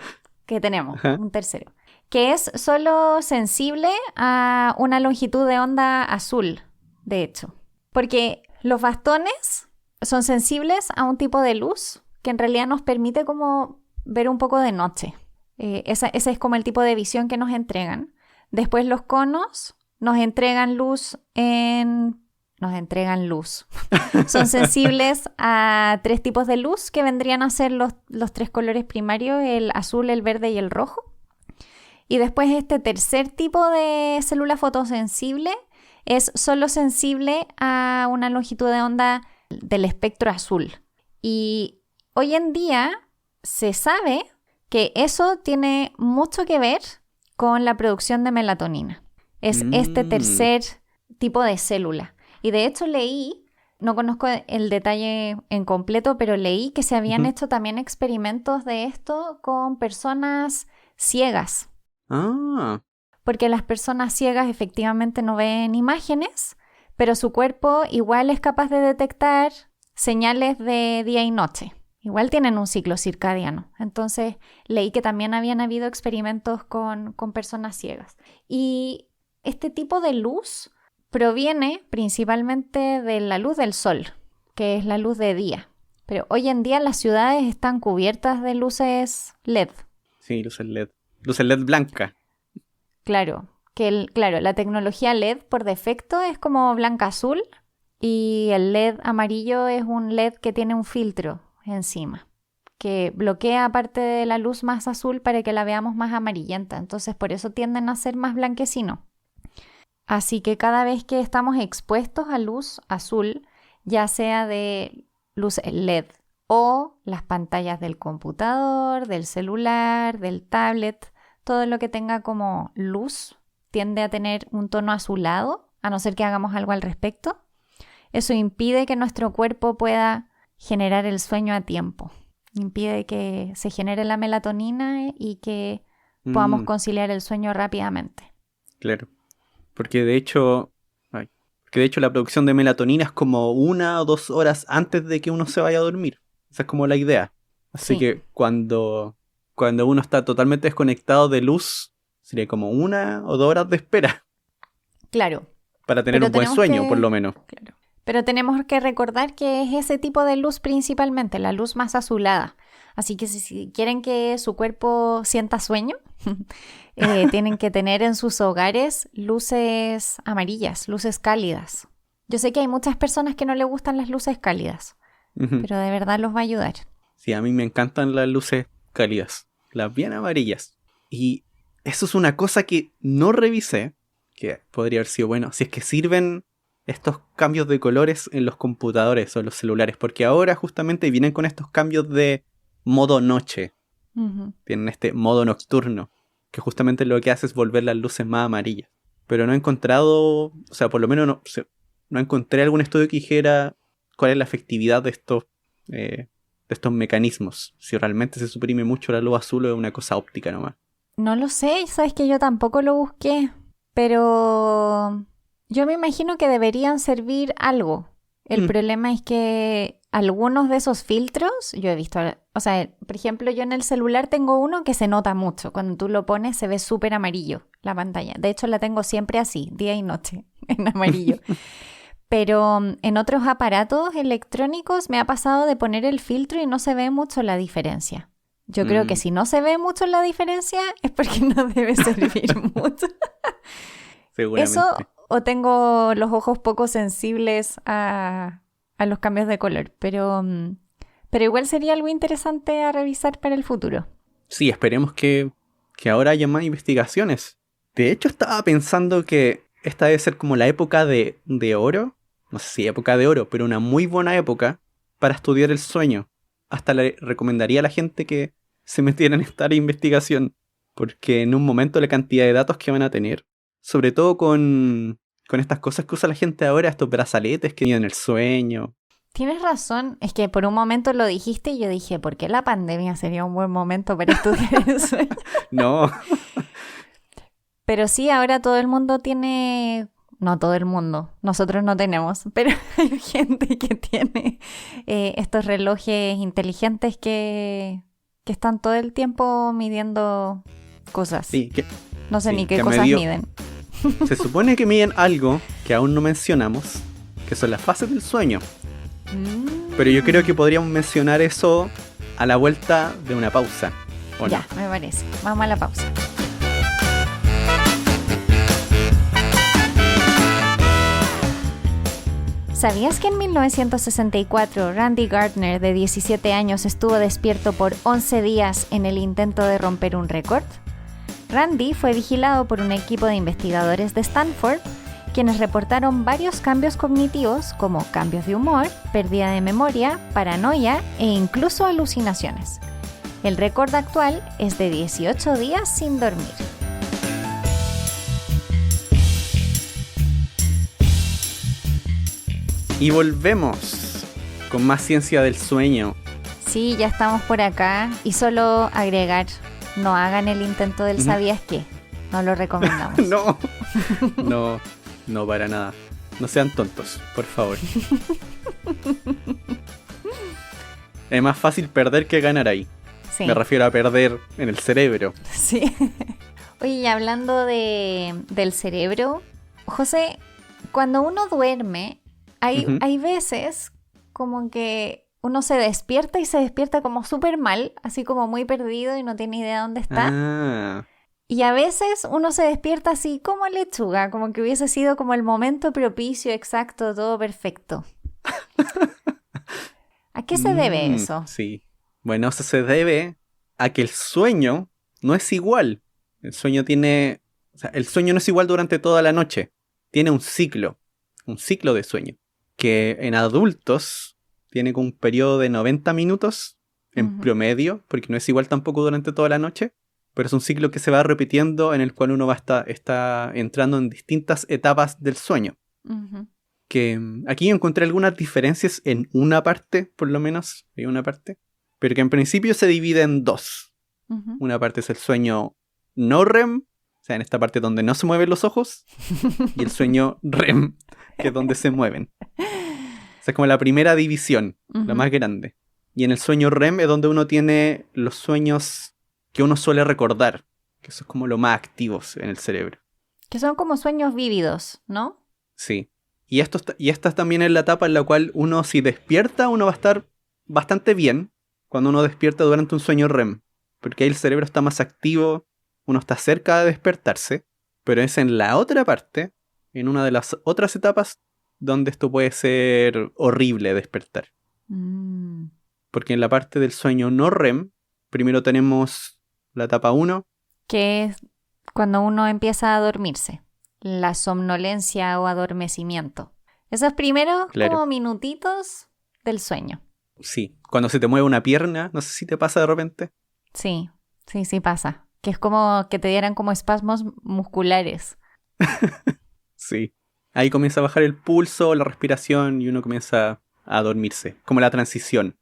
que tenemos, Ajá. un tercero, que es solo sensible a una longitud de onda azul, de hecho, porque los bastones son sensibles a un tipo de luz que en realidad nos permite como ver un poco de noche. Ese es como el tipo de visión que nos entregan. Después los conos nos entregan luz. Son sensibles a 3 tipos de luz que vendrían a ser los 3 colores primarios, el azul, el verde y el rojo. Y después este tercer tipo de célula fotosensible es solo sensible a una longitud de onda del espectro azul. Y hoy en día se sabe que eso tiene mucho que ver con la producción de melatonina. Es este tercer tipo de célula. Y de hecho leí, no conozco el detalle en completo, pero leí que se habían hecho también experimentos de esto con personas ciegas. Ah, Porque las personas ciegas efectivamente no ven imágenes, pero su cuerpo igual es capaz de detectar señales de día y noche. Igual tienen un ciclo circadiano. Entonces leí que también habían habido experimentos con personas ciegas. Y este tipo de luz proviene principalmente de la luz del sol, que es la luz de día. Pero hoy en día las ciudades están cubiertas de luces LED. sí, luces LED. Luces LED blanca. Claro, la tecnología LED por defecto es como blanca-azul y el LED amarillo es un LED que tiene un filtro encima que bloquea parte de la luz más azul para que la veamos más amarillenta. Entonces por eso tienden a ser más blanquecinos. Así que cada vez que estamos expuestos a luz azul, ya sea de luz LED o las pantallas del computador, del celular, del tablet, todo lo que tenga como luz tiende a tener un tono azulado, a no ser que hagamos algo al respecto. Eso impide que nuestro cuerpo pueda generar el sueño a tiempo. Impide que se genere la melatonina y que podamos conciliar el sueño rápidamente. Claro. Porque de hecho la producción de melatonina es como 1 o 2 horas antes de que uno se vaya a dormir. Esa es como la idea. Así Sí. que cuando uno está totalmente desconectado de luz, sería como 1 o 2 horas de espera Claro. para tener Pero un buen tenemos sueño, que- por lo menos. Claro. Pero tenemos que recordar que es ese tipo de luz principalmente, la luz más azulada. Así que si quieren que su cuerpo sienta sueño, tienen que tener en sus hogares luces amarillas, luces cálidas. Yo sé que hay muchas personas que no les gustan las luces cálidas, Ujú. pero de verdad los va a ayudar. Sí, a mí me encantan las luces cálidas, las bien amarillas. Y eso es una cosa que no revisé, que podría haber sido bueno, si es que sirven estos cambios de colores en los computadores o en los celulares, porque ahora justamente vienen con estos cambios de modo noche, Ujú. tienen este modo nocturno, que justamente lo que hace es volver las luces más amarillas. Pero no he encontrado, o sea, por lo menos no encontré algún estudio que dijera cuál es la efectividad de estos mecanismos. Si realmente se suprime mucho la luz azul o es una cosa óptica nomás. No lo sé, sabes que yo tampoco lo busqué, pero yo me imagino que deberían servir algo. El problema es que algunos de esos filtros, yo he visto, o sea, por ejemplo, yo en el celular tengo uno que se nota mucho. Cuando tú lo pones se ve súper amarillo la pantalla. De hecho, la tengo siempre así, día y noche, en amarillo. Pero en otros aparatos electrónicos me ha pasado de poner el filtro y no se ve mucho la diferencia. Yo creo que si no se ve mucho la diferencia es porque no debe servir mucho. Seguramente. Eso o tengo los ojos poco sensibles a los cambios de color, pero igual sería algo interesante a revisar para el futuro. Sí, esperemos que ahora haya más investigaciones. De hecho, estaba pensando que esta debe ser como la época de oro. No sé si época de oro, pero una muy buena época para estudiar el sueño. Hasta le recomendaría a la gente que se metiera en esta investigación, porque en un momento la cantidad de datos que van a tener, sobre todo con estas cosas que usa la gente ahora, estos brazaletes que miden el sueño, Tienes razón, es que por un momento lo dijiste y yo dije, ¿por qué la pandemia sería un buen momento para estudiar el sueño? No. Pero sí, ahora todo el mundo tiene, no todo el mundo, nosotros no tenemos, pero hay gente que tiene estos relojes inteligentes que están todo el tiempo midiendo cosas. Sí, No sé sí, ni qué que cosas miden. se supone que miden algo que aún no mencionamos, que son las fases del sueño. Pero yo creo que podríamos mencionar eso a la vuelta de una pausa. ¿O Ya, no? me parece. Vamos a la pausa. ¿Sabías que en 1964 Randy Gardner, de 17 años, estuvo despierto por 11 días en el intento de romper un récord? Randy fue vigilado por un equipo de investigadores de Stanford, quienes reportaron varios cambios cognitivos como cambios de humor, pérdida de memoria, paranoia e incluso alucinaciones. El récord actual es de 18 días sin dormir. Y volvemos con más ciencia del sueño. Sí, ya estamos por acá y solo agregar, no hagan el intento del ¿sabías qué? No lo recomendamos. No, no, no para nada. No sean tontos, por favor. Es más fácil perder que ganar ahí. Sí. Me refiero a perder en el cerebro. Sí. Oye, y hablando del cerebro, José, cuando uno duerme, hay veces como que uno se despierta y se despierta como súper mal, así como muy perdido y no tiene idea dónde está. Ah, Y a veces uno se despierta así como lechuga, como que hubiese sido como el momento propicio, exacto, todo perfecto. ¿A qué se debe eso? Sí. Bueno, eso se debe a que el sueño no es igual. El sueño no es igual durante toda la noche. Tiene un ciclo de sueño, que en adultos tiene como un periodo de 90 minutos en promedio, porque no es igual tampoco durante toda la noche, pero es un ciclo que se va repitiendo en el cual uno está entrando en distintas etapas del sueño. Que aquí encontré algunas diferencias en una parte, por lo menos, hay una parte, pero que en principio se divide en dos. Una parte es el sueño no REM, o sea, en esta parte donde no se mueven los ojos, y el sueño REM, que es donde se mueven. O sea, es como la primera división, la más grande. Y en el sueño REM es donde uno tiene los sueños que uno suele recordar, que eso es como lo más activos en el cerebro. Que son como sueños vívidos, ¿no? Sí. Y esta también es la etapa en la cual uno, si despierta, uno va a estar bastante bien cuando uno despierta durante un sueño REM. Porque ahí el cerebro está más activo, uno está cerca de despertarse, pero es en la otra parte, en una de las otras etapas, donde esto puede ser horrible despertar. Porque en la parte del sueño no REM, primero tenemos la etapa 1. Que es cuando uno empieza a dormirse. La somnolencia o adormecimiento. Esos primeros como minutitos del sueño. Sí, cuando se te mueve una pierna, no sé si te pasa de repente. Sí pasa. Que es como que te dieran como espasmos musculares. Sí. Ahí comienza a bajar el pulso, la respiración y uno comienza a dormirse. Como la transición.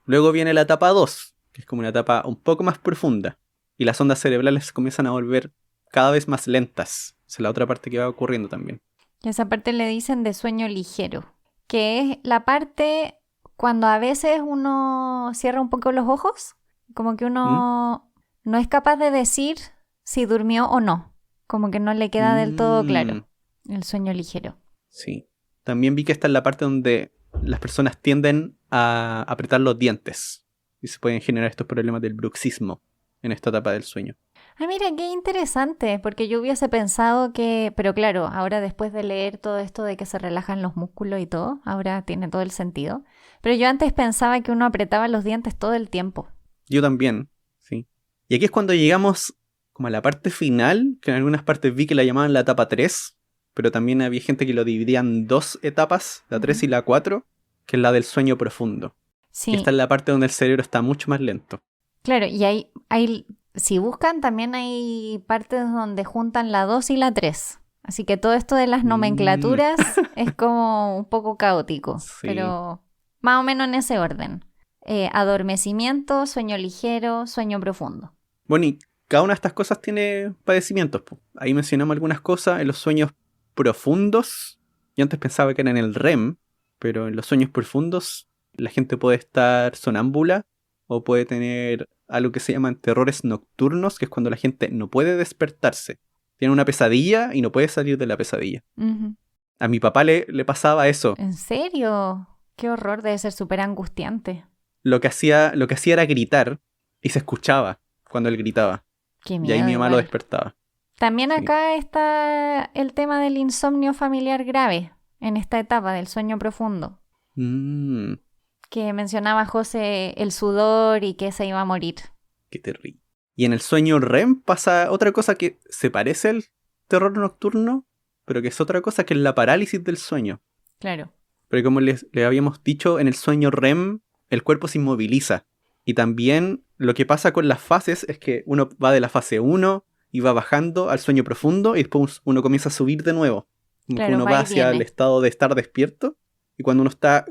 Luego viene la etapa 2, que es como una etapa un poco más profunda. Y las ondas cerebrales comienzan a volver cada vez más lentas. Esa es la otra parte que va ocurriendo también. Y esa parte le dicen de sueño ligero. Que es la parte cuando a veces uno cierra un poco los ojos. Como que uno no es capaz de decir si durmió o no. Como que no le queda del todo claro el sueño ligero. Sí. También vi que esta es la parte donde las personas tienden a apretar los dientes. Y se pueden generar estos problemas del bruxismo en esta etapa del sueño. Ah, mira, qué interesante, porque yo hubiese pensado que... Pero claro, ahora después de leer todo esto de que se relajan los músculos y todo, ahora tiene todo el sentido. Pero yo antes pensaba que uno apretaba los dientes todo el tiempo. Yo también, sí. Y aquí es cuando llegamos como a la parte final, que en algunas partes vi que la llamaban la etapa 3, pero también había gente que lo dividía en dos etapas, la 3 y la 4, que es la del sueño profundo. Sí. Y esta es la parte donde el cerebro está mucho más lento. Claro, y hay si buscan, también hay partes donde juntan la 2 y la 3. Así que todo esto de las nomenclaturas es como un poco caótico. Sí. Pero más o menos en ese orden. Adormecimiento, sueño ligero, sueño profundo. Bueno, y cada una de estas cosas tiene padecimientos, po. Ahí mencionamos algunas cosas. En los sueños profundos, yo antes pensaba que era en el REM, pero en los sueños profundos la gente puede estar sonámbula o puede tener algo que se llaman terrores nocturnos, que es cuando la gente no puede despertarse. Tiene una pesadilla y no puede salir de la pesadilla. Uh-huh. A mi papá le pasaba eso. ¿En serio? Qué horror, debe ser súper angustiante. Lo que hacía era gritar y se escuchaba cuando él gritaba. Qué miedo. Y ahí mi mamá lo igual. despertaba. También Sí. acá está el tema del insomnio familiar grave, en esta etapa del sueño profundo, que mencionaba José, el sudor y que se iba a morir. Qué terrible. Y en el sueño REM pasa otra cosa que se parece al terror nocturno, pero que es otra cosa, que es la parálisis del sueño. Claro. Porque como les habíamos dicho, en el sueño REM el cuerpo se inmoviliza. Y también lo que pasa con las fases es que uno va de la fase 1 y va bajando al sueño profundo y después uno comienza a subir de nuevo. Como Claro, que uno va va y hacia el viene. estado de estar despierto. Y cuando uno está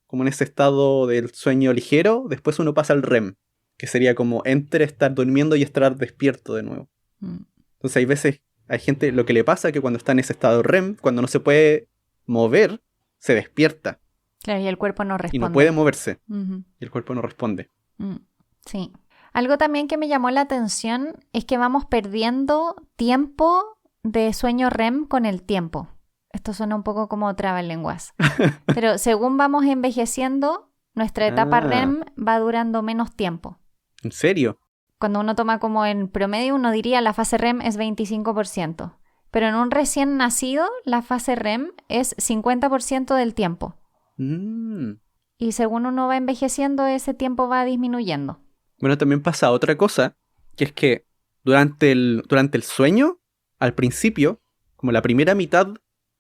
como en ese estado del sueño ligero, después uno pasa al REM, que sería como entre estar durmiendo y estar despierto de nuevo. Entonces hay gente, lo que le pasa es que cuando está en ese estado REM, cuando no se puede mover, se despierta Claro, y el cuerpo no responde. y no puede moverse. Uh-huh. Y el cuerpo no responde. Sí. Algo también que me llamó la atención es que vamos perdiendo tiempo de sueño REM con el tiempo. Esto suena un poco como trabalenguas. Pero según vamos envejeciendo, nuestra etapa REM va durando menos tiempo. ¿En serio? Cuando uno toma como en promedio, uno diría la fase REM es 25%. Pero en un recién nacido, la fase REM es 50% del tiempo. Y según uno va envejeciendo, ese tiempo va disminuyendo. Bueno, también pasa otra cosa, que es que durante el sueño, al principio, como la primera mitad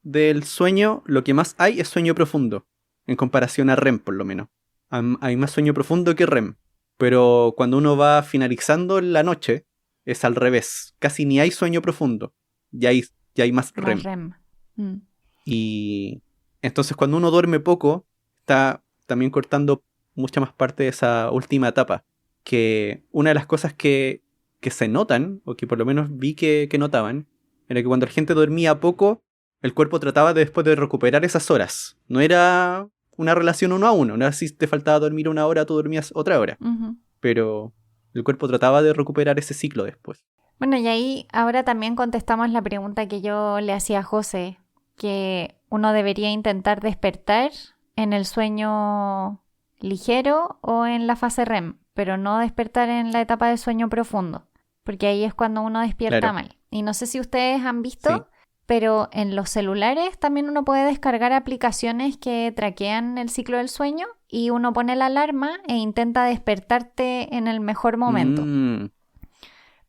del sueño, lo que más hay es sueño profundo, en comparación a REM por lo menos. Hay más sueño profundo que REM, pero cuando uno va finalizando la noche, es al revés, casi ni hay sueño profundo, ya hay más REM. Más REM. Y entonces cuando uno duerme poco, está también cortando mucha más parte de esa última etapa. Que una de las cosas que se notan, o que por lo menos vi que notaban, era que cuando la gente dormía poco, el cuerpo trataba después de recuperar esas horas. No era una relación 1 a 1, no era si te faltaba dormir 1 hora, tú dormías otra hora. Uh-huh. Pero el cuerpo trataba de recuperar ese ciclo después. Bueno, y ahí ahora también contestamos la pregunta que yo le hacía a José, que uno debería intentar despertar en el sueño ligero o en la fase REM, pero no despertar en la etapa de sueño profundo, porque ahí es cuando uno despierta Claro. mal. Y no sé si ustedes han visto, Sí. pero en los celulares también uno puede descargar aplicaciones que traquean el ciclo del sueño y uno pone la alarma e intenta despertarte en el mejor momento.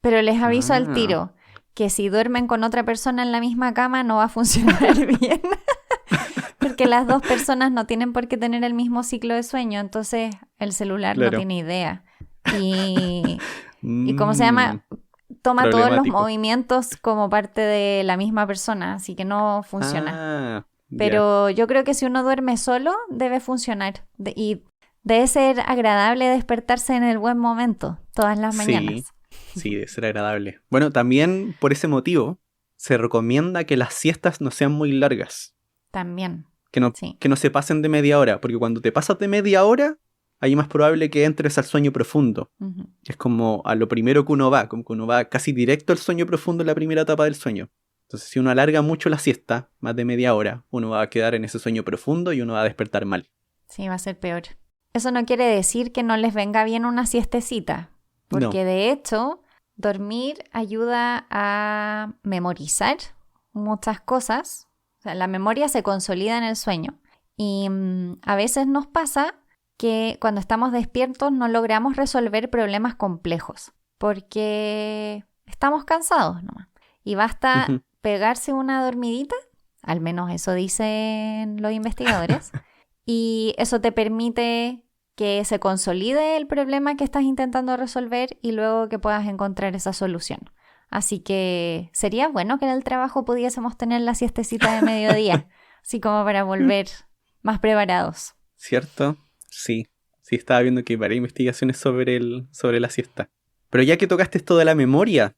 Pero les aviso al tiro que si duermen con otra persona en la misma cama no va a funcionar bien. Porque las dos personas no tienen por qué tener el mismo ciclo de sueño, entonces el celular no Claro. tiene idea. Y ¿cómo se llama? Toma todos los Problemático. movimientos como parte de la misma persona, así que no funciona. Ya. Pero yo creo que si uno duerme solo, debe funcionar. Y debe ser agradable despertarse en el buen momento, todas las mañanas. Sí, debe ser agradable. Bueno, también por ese motivo se recomienda que las siestas no sean muy largas. También. Sí. Que no se pasen de media hora, porque cuando te pasas de media hora, ahí es más probable que entres al sueño profundo. Uh-huh. Que es como a lo primero que uno va, como que uno va casi directo al sueño profundo en la primera etapa del sueño. Entonces, si uno alarga mucho la siesta, más de media hora, uno va a quedar en ese sueño profundo y uno va a despertar mal. Sí, va a ser peor. Eso no quiere decir que no les venga bien una siestecita, porque de hecho, dormir ayuda a memorizar muchas cosas. O sea, la memoria se consolida en el sueño. Y a veces nos pasa que cuando estamos despiertos no logramos resolver problemas complejos, porque estamos cansados nomás. Y basta pegarse una dormidita, al menos eso dicen los investigadores, y eso te permite que se consolide el problema que estás intentando resolver y luego que puedas encontrar esa solución. Así que sería bueno que en el trabajo pudiésemos tener la siestecita de mediodía, así como para volver más preparados. ¿Cierto? Sí, sí estaba viendo que hay varias investigaciones sobre la siesta. Pero ya que tocaste esto de la memoria,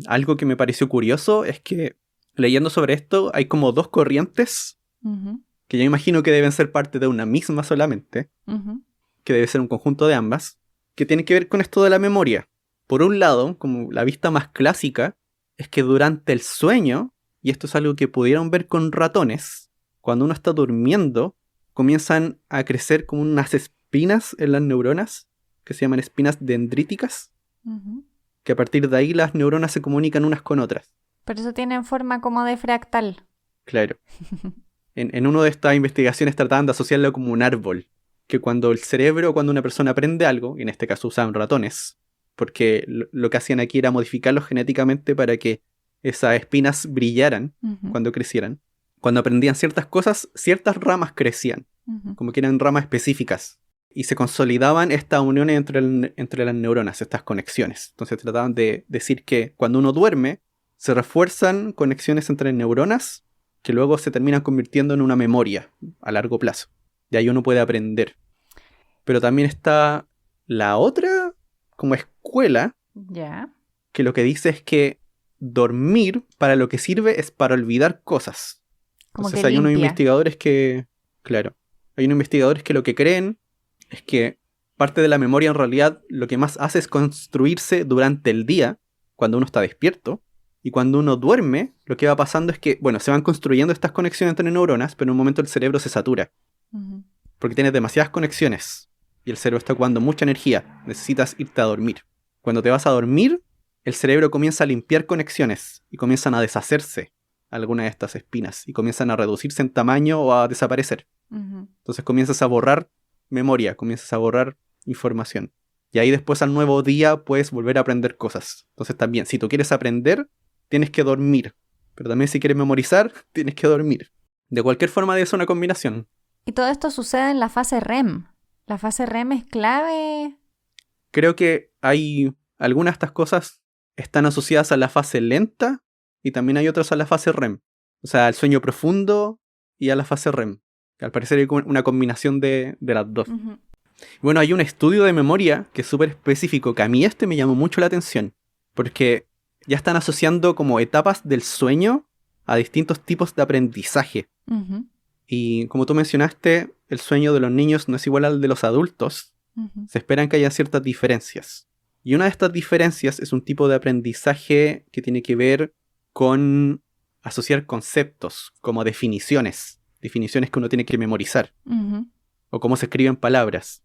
algo que me pareció curioso es que leyendo sobre esto hay como dos corrientes Ujú, que yo imagino que deben ser parte de una misma solamente, ujú, que debe ser un conjunto de ambas, que tienen que ver con esto de la memoria. Por un lado, como la vista más clásica, es que durante el sueño, y esto es algo que pudieron ver con ratones, cuando uno está durmiendo, comienzan a crecer como unas espinas en las neuronas, que se llaman espinas dendríticas, ujú. que a partir de ahí las neuronas se comunican unas con otras. Por eso tienen forma como de fractal. Claro. En una de estas investigaciones trataban de asociarlo como un árbol, que cuando el cerebro, cuando una persona aprende algo, y en este caso usaban ratones, porque lo que hacían aquí era modificarlos genéticamente para que esas espinas brillaran Ujú, cuando crecieran. Cuando aprendían ciertas cosas, ciertas ramas crecían, ujú. como que eran ramas específicas, y se consolidaban estas uniones entre las neuronas, estas conexiones. Entonces trataban de decir que cuando uno duerme, se refuerzan conexiones entre neuronas que luego se terminan convirtiendo en una memoria a largo plazo. De ahí uno puede aprender. Pero también está la otra como escuela Ya. que lo que dice es que dormir para lo que sirve es para olvidar cosas. Como Entonces que hay unos limpia. investigadores que, claro, hay unos investigadores que lo que creen es que parte de la memoria en realidad lo que más hace es construirse durante el día, cuando uno está despierto, y cuando uno duerme, lo que va pasando es que, bueno, se van construyendo estas conexiones entre neuronas, pero en un momento el cerebro se satura, Ujú, porque tienes demasiadas conexiones, y el cerebro está ocupando mucha energía, necesitas irte a dormir. Cuando te vas a dormir, el cerebro comienza a limpiar conexiones, y comienzan a deshacerse algunas de estas espinas, y comienzan a reducirse en tamaño o a desaparecer. ujú. Entonces comienzas a borrar memoria, comienzas a borrar información. Y ahí después al nuevo día puedes volver a aprender cosas. Entonces también, si tú quieres aprender, tienes que dormir. Pero también si quieres memorizar, tienes que dormir. De cualquier forma es una combinación. Y todo esto sucede en la fase REM. La fase REM es clave. Creo que hay algunas de estas cosas están asociadas a la fase lenta y también hay otras a la fase REM. O sea, al sueño profundo y a la fase REM. Que al parecer hay una combinación de las dos. Ujú. Bueno, hay un estudio de memoria que es súper específico, que a mí me llamó mucho la atención, porque ya están asociando como etapas del sueño a distintos tipos de aprendizaje. Ujú, Y como tú mencionaste, el sueño de los niños no es igual al de los adultos. ujú, Se esperan que haya ciertas diferencias. Y una de estas diferencias es un tipo de aprendizaje que tiene que ver con asociar conceptos, como definiciones que uno tiene que memorizar, ujú. o cómo se escriben palabras,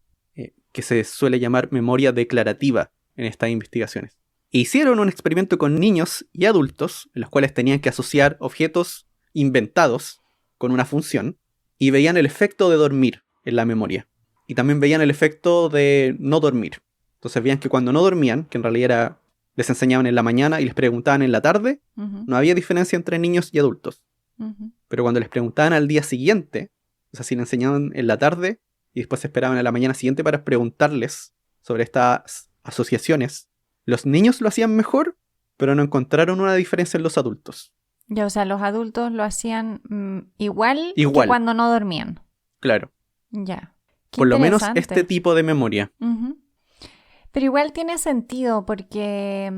que se suele llamar memoria declarativa en estas investigaciones. E hicieron un experimento con niños y adultos, en los cuales tenían que asociar objetos inventados con una función, y veían el efecto de dormir en la memoria. Y también veían el efecto de no dormir. Entonces veían que cuando no dormían, que en realidad les enseñaban en la mañana y les preguntaban en la tarde, Ujú, no había diferencia entre niños y adultos. ujú. Pero cuando les preguntaban al día siguiente, o sea, si le enseñaban en la tarde y después esperaban a la mañana siguiente para preguntarles sobre estas asociaciones, los niños lo hacían mejor, pero no encontraron una diferencia en los adultos. Ya, o sea, los adultos lo hacían igual que Igual, cuando no dormían. claro. Ya. Qué Por lo menos este interesante. tipo de memoria. Ujú. Pero igual tiene sentido porque,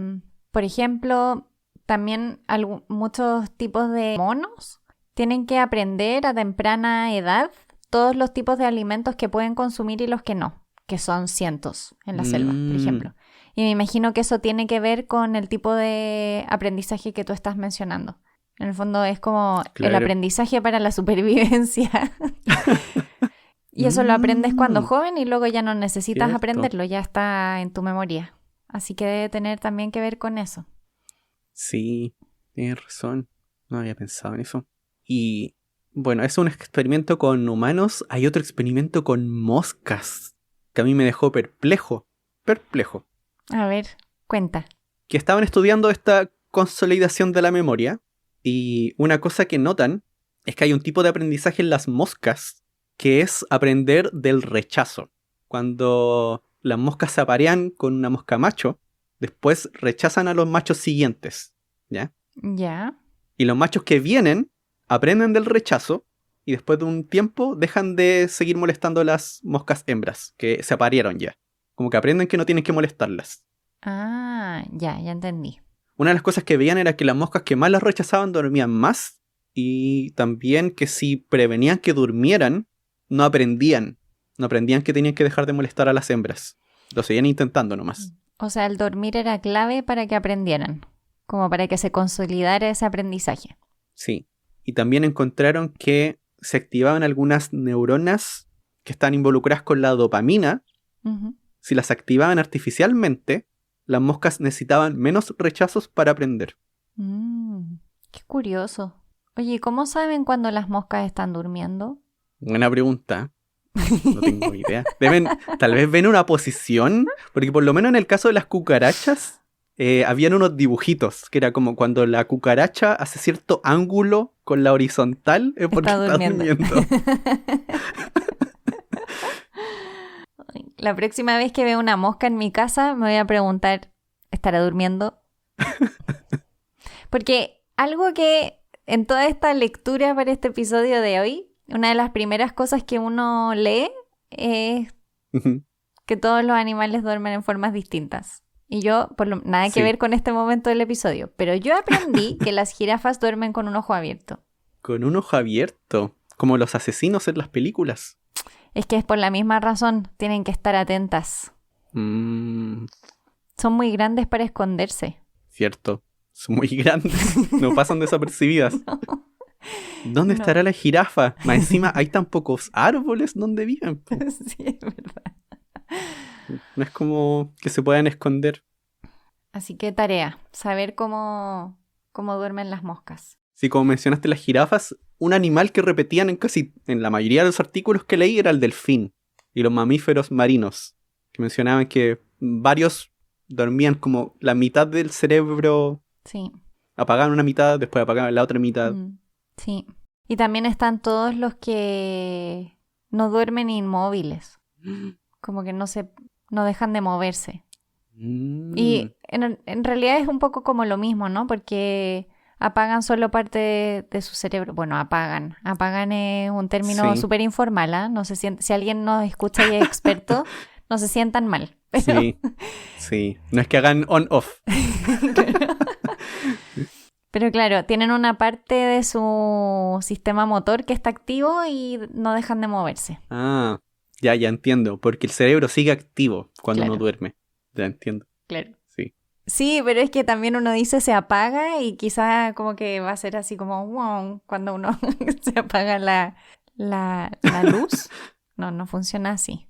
por ejemplo, también muchos tipos de monos tienen que aprender a temprana edad todos los tipos de alimentos que pueden consumir y los que no, que son cientos en la selva, por Mm, ejemplo. Y me imagino que eso tiene que ver con el tipo de aprendizaje que tú estás mencionando. En el fondo es como el claro. aprendizaje para la supervivencia. Y eso lo aprendes cuando Mm, joven y luego ya no necesitas cierto. aprenderlo, ya está en tu memoria. Así que debe tener también que ver con eso. Sí, tienes razón. No había pensado en eso. Y bueno, es un experimento con humanos. Hay otro experimento con moscas que a mí me dejó perplejo. Perplejo. A ver, cuenta. Que estaban estudiando esta consolidación de la memoria. Y una cosa que notan es que hay un tipo de aprendizaje en las moscas que es aprender del rechazo. Cuando las moscas se aparean con una mosca macho, después rechazan a los machos siguientes. ¿Ya? Ya. Y los machos que vienen aprenden del rechazo y después de un tiempo dejan de seguir molestando a las moscas hembras, que se aparearon ya. Como que aprenden que no tienen que molestarlas. Ah, ya entendí. Una de las cosas que veían era que las moscas que más las rechazaban dormían más, y también que si prevenían que durmieran, no aprendían que tenían que dejar de molestar a las hembras. Lo seguían intentando nomás. O sea, el dormir era clave para que aprendieran, como para que se consolidara ese aprendizaje. Sí. Y también encontraron que se activaban algunas neuronas que están involucradas con la dopamina. Ujú. Si las activaban artificialmente, las moscas necesitaban menos rechazos para aprender. Qué curioso. Oye, ¿cómo saben cuando las moscas están durmiendo? Buena pregunta. No tengo idea. Tal vez ven una posición, porque por lo menos en el caso de las cucarachas, habían unos dibujitos, que era como cuando la cucaracha hace cierto ángulo con la horizontal, es porque está durmiendo. La próxima vez que veo una mosca en mi casa, me voy a preguntar, ¿estará durmiendo? Porque algo que en toda esta lectura para este episodio de hoy, una de las primeras cosas que uno lee es que todos los animales duermen en formas distintas. Y yo, nada que ver con este momento del episodio, pero yo aprendí que las jirafas duermen con un ojo abierto. ¿Con un ojo abierto? Como los asesinos en las películas. Es que es por la misma razón, tienen que estar atentas. Son muy grandes para esconderse. Cierto, son muy grandes, no pasan desapercibidas. No. ¿Dónde estará la jirafa? Más encima hay tan pocos árboles donde viven. Sí, es verdad. No es como que se puedan esconder. Así que tarea, saber cómo duermen las moscas. Sí, como mencionaste las jirafas, un animal que repetían en la mayoría de los artículos que leí era el delfín y los mamíferos marinos, que mencionaban que varios dormían como la mitad del cerebro. Sí. Apagaban una mitad, después apagaban la otra mitad. Sí. Y también están todos los que no duermen inmóviles. Como que no dejan de moverse. Y en realidad es un poco como lo mismo, ¿no? Porque apagan solo parte de su cerebro. Bueno, apagan. Apagan es un término súper informal, ¿eh? No se siente, si alguien nos escucha y es experto, no se sientan mal. Pero... Sí. No es que hagan on-off. Pero claro, tienen una parte de su sistema motor que está activo y no dejan de moverse. Ah, ya entiendo. Porque el cerebro sigue activo cuando uno duerme. Ya entiendo. Claro. Sí. Sí, pero es que también uno dice se apaga y quizá como que va a ser así como wow, cuando uno se apaga la luz. No funciona así.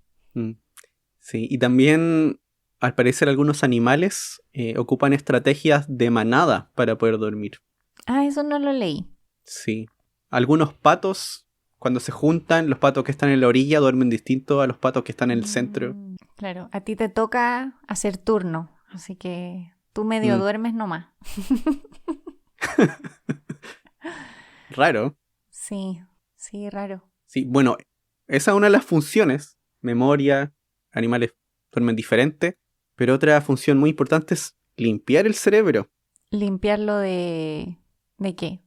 Sí, y también al parecer algunos animales ocupan estrategias de manada para poder dormir. Ah, eso no lo leí. Sí. Algunos patos, cuando se juntan, los patos que están en la orilla duermen distinto a los patos que están en el centro. Claro, a ti te toca hacer turno, así que tú medio duermes nomás. Raro. Sí, raro. Sí, bueno, esa es una de las funciones. Memoria, animales duermen diferente, pero otra función muy importante es limpiar el cerebro. ¿Limpiarlo de qué?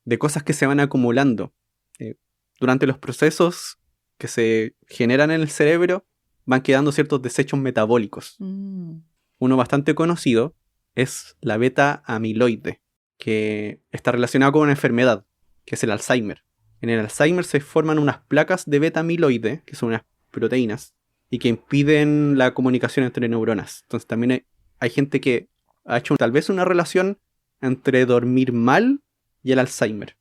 De cosas que se van acumulando. Durante los procesos que se generan en el cerebro, van quedando ciertos desechos metabólicos. Uno bastante conocido es la beta-amiloide, que está relacionado con una enfermedad, que es el Alzheimer. En el Alzheimer se forman unas placas de beta-amiloide, que son unas proteínas, y que impiden la comunicación entre neuronas. Entonces también hay gente que ha hecho tal vez una relación entre dormir mal y el Alzheimer.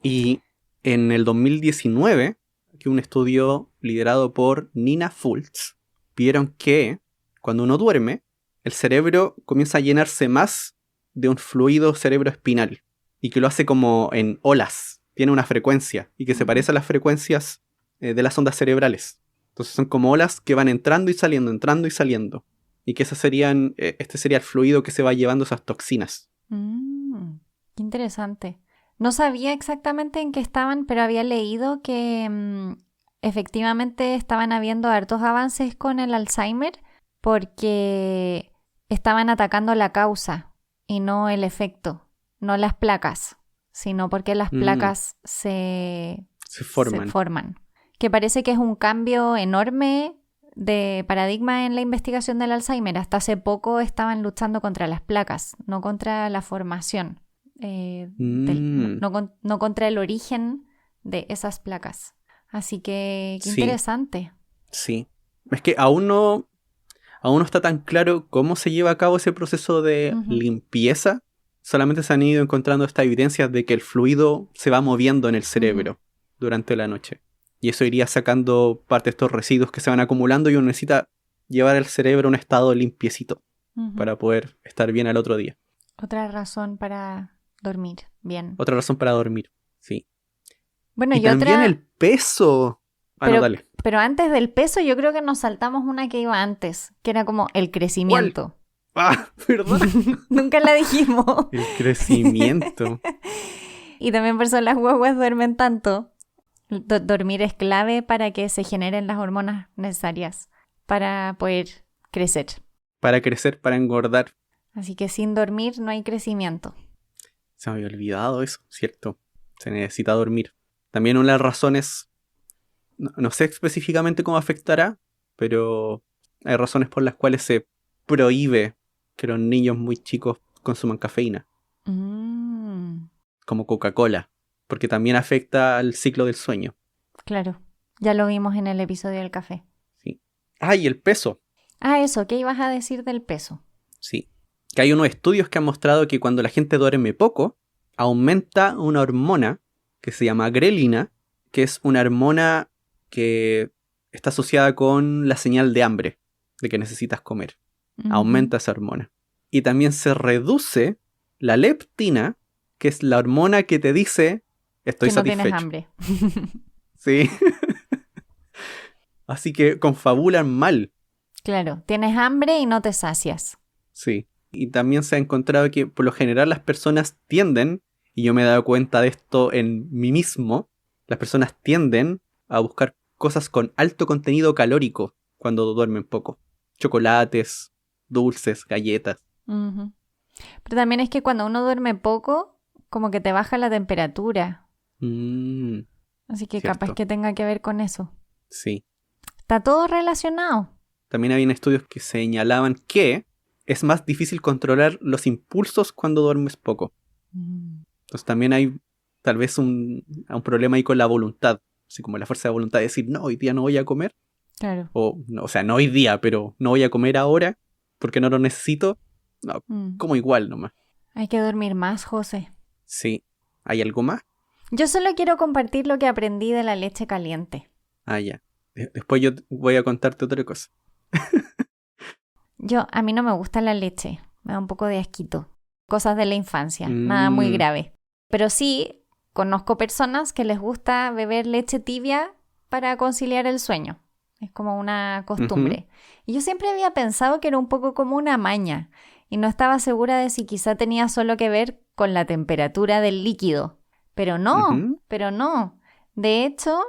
Y en el 2019, que un estudio liderado por Nina Fultz, vieron que cuando uno duerme, el cerebro comienza a llenarse más de un fluido cerebroespinal y que lo hace como en olas, tiene una frecuencia y que se parece a las frecuencias de las ondas cerebrales. Entonces son como olas que van entrando y saliendo. Y que esas serían, este sería el fluido que se va llevando esas toxinas. Qué interesante. No sabía exactamente en qué estaban, pero había leído que efectivamente estaban habiendo hartos avances con el Alzheimer porque estaban atacando la causa y no el efecto, no las placas, sino porque las placas se forman. Que parece que es un cambio enorme de paradigma en la investigación del Alzheimer. Hasta hace poco estaban luchando contra las placas, no contra la formación, no contra el origen de esas placas. Así que qué interesante. Sí. Es que aún no está tan claro cómo se lleva a cabo ese proceso de limpieza. Solamente se han ido encontrando estas evidencias de que el fluido se va moviendo en el cerebro durante la noche. Y eso iría sacando parte de estos residuos que se van acumulando y uno necesita llevar el cerebro a un estado limpiecito para poder estar bien al otro día. Otra razón para dormir bien. Otra razón para dormir, sí. Bueno, y también el peso. Dale. Pero antes del peso yo creo que nos saltamos una que iba antes, que era como el crecimiento. ¿Cuál? Ah, ¿verdad? Nunca la dijimos. El crecimiento. Y también por eso las guaguas duermen tanto. Dormir es clave para que se generen las hormonas necesarias para poder crecer. Para crecer, para engordar. Así que sin dormir no hay crecimiento. Se me había olvidado eso, ¿cierto? Se necesita dormir. También una de las razones, no sé específicamente cómo afectará, pero hay razones por las cuales se prohíbe que los niños muy chicos consuman cafeína. Como Coca-Cola. Porque también afecta al ciclo del sueño. Claro, ya lo vimos en el episodio del café. Sí. Y el peso. Eso, ¿qué ibas a decir del peso? Sí. Que hay unos estudios que han mostrado que cuando la gente duerme poco, aumenta una hormona que se llama grelina, que es una hormona que está asociada con la señal de hambre, de que necesitas comer. Aumenta esa hormona. Y también se reduce la leptina, que es la hormona que te dice estoy satisfecho. Que no tienes hambre. Sí. Así que confabulan mal. Claro, tienes hambre y no te sacias. Sí. Y también se ha encontrado que por lo general las personas tienden, y yo me he dado cuenta de esto en mí mismo, las personas tienden a buscar cosas con alto contenido calórico cuando duermen poco. Chocolates, dulces, galletas. Pero también es que cuando uno duerme poco, como que te baja la temperatura. Así que cierto. Capaz que tenga que ver con eso. Sí. Está todo relacionado. También había estudios que señalaban que es más difícil controlar los impulsos cuando duermes poco. Entonces también hay tal vez un problema ahí con la voluntad. Así como la fuerza de voluntad de decir, no, hoy día no voy a comer. Claro. O sea, no hoy día, pero no voy a comer ahora porque no lo necesito. No, como igual nomás. Hay que dormir más, José. Sí. ¿Hay algo más? Yo solo quiero compartir lo que aprendí de la leche caliente. Ya. Después yo voy a contarte otra cosa. A mí no me gusta la leche. Me da un poco de asquito. Cosas de la infancia. Nada muy grave. Pero sí, conozco personas que les gusta beber leche tibia para conciliar el sueño. Es como una costumbre. Y yo siempre había pensado que era un poco como una maña. Y no estaba segura de si quizá tenía solo que ver con la temperatura del líquido. Pero no. De hecho,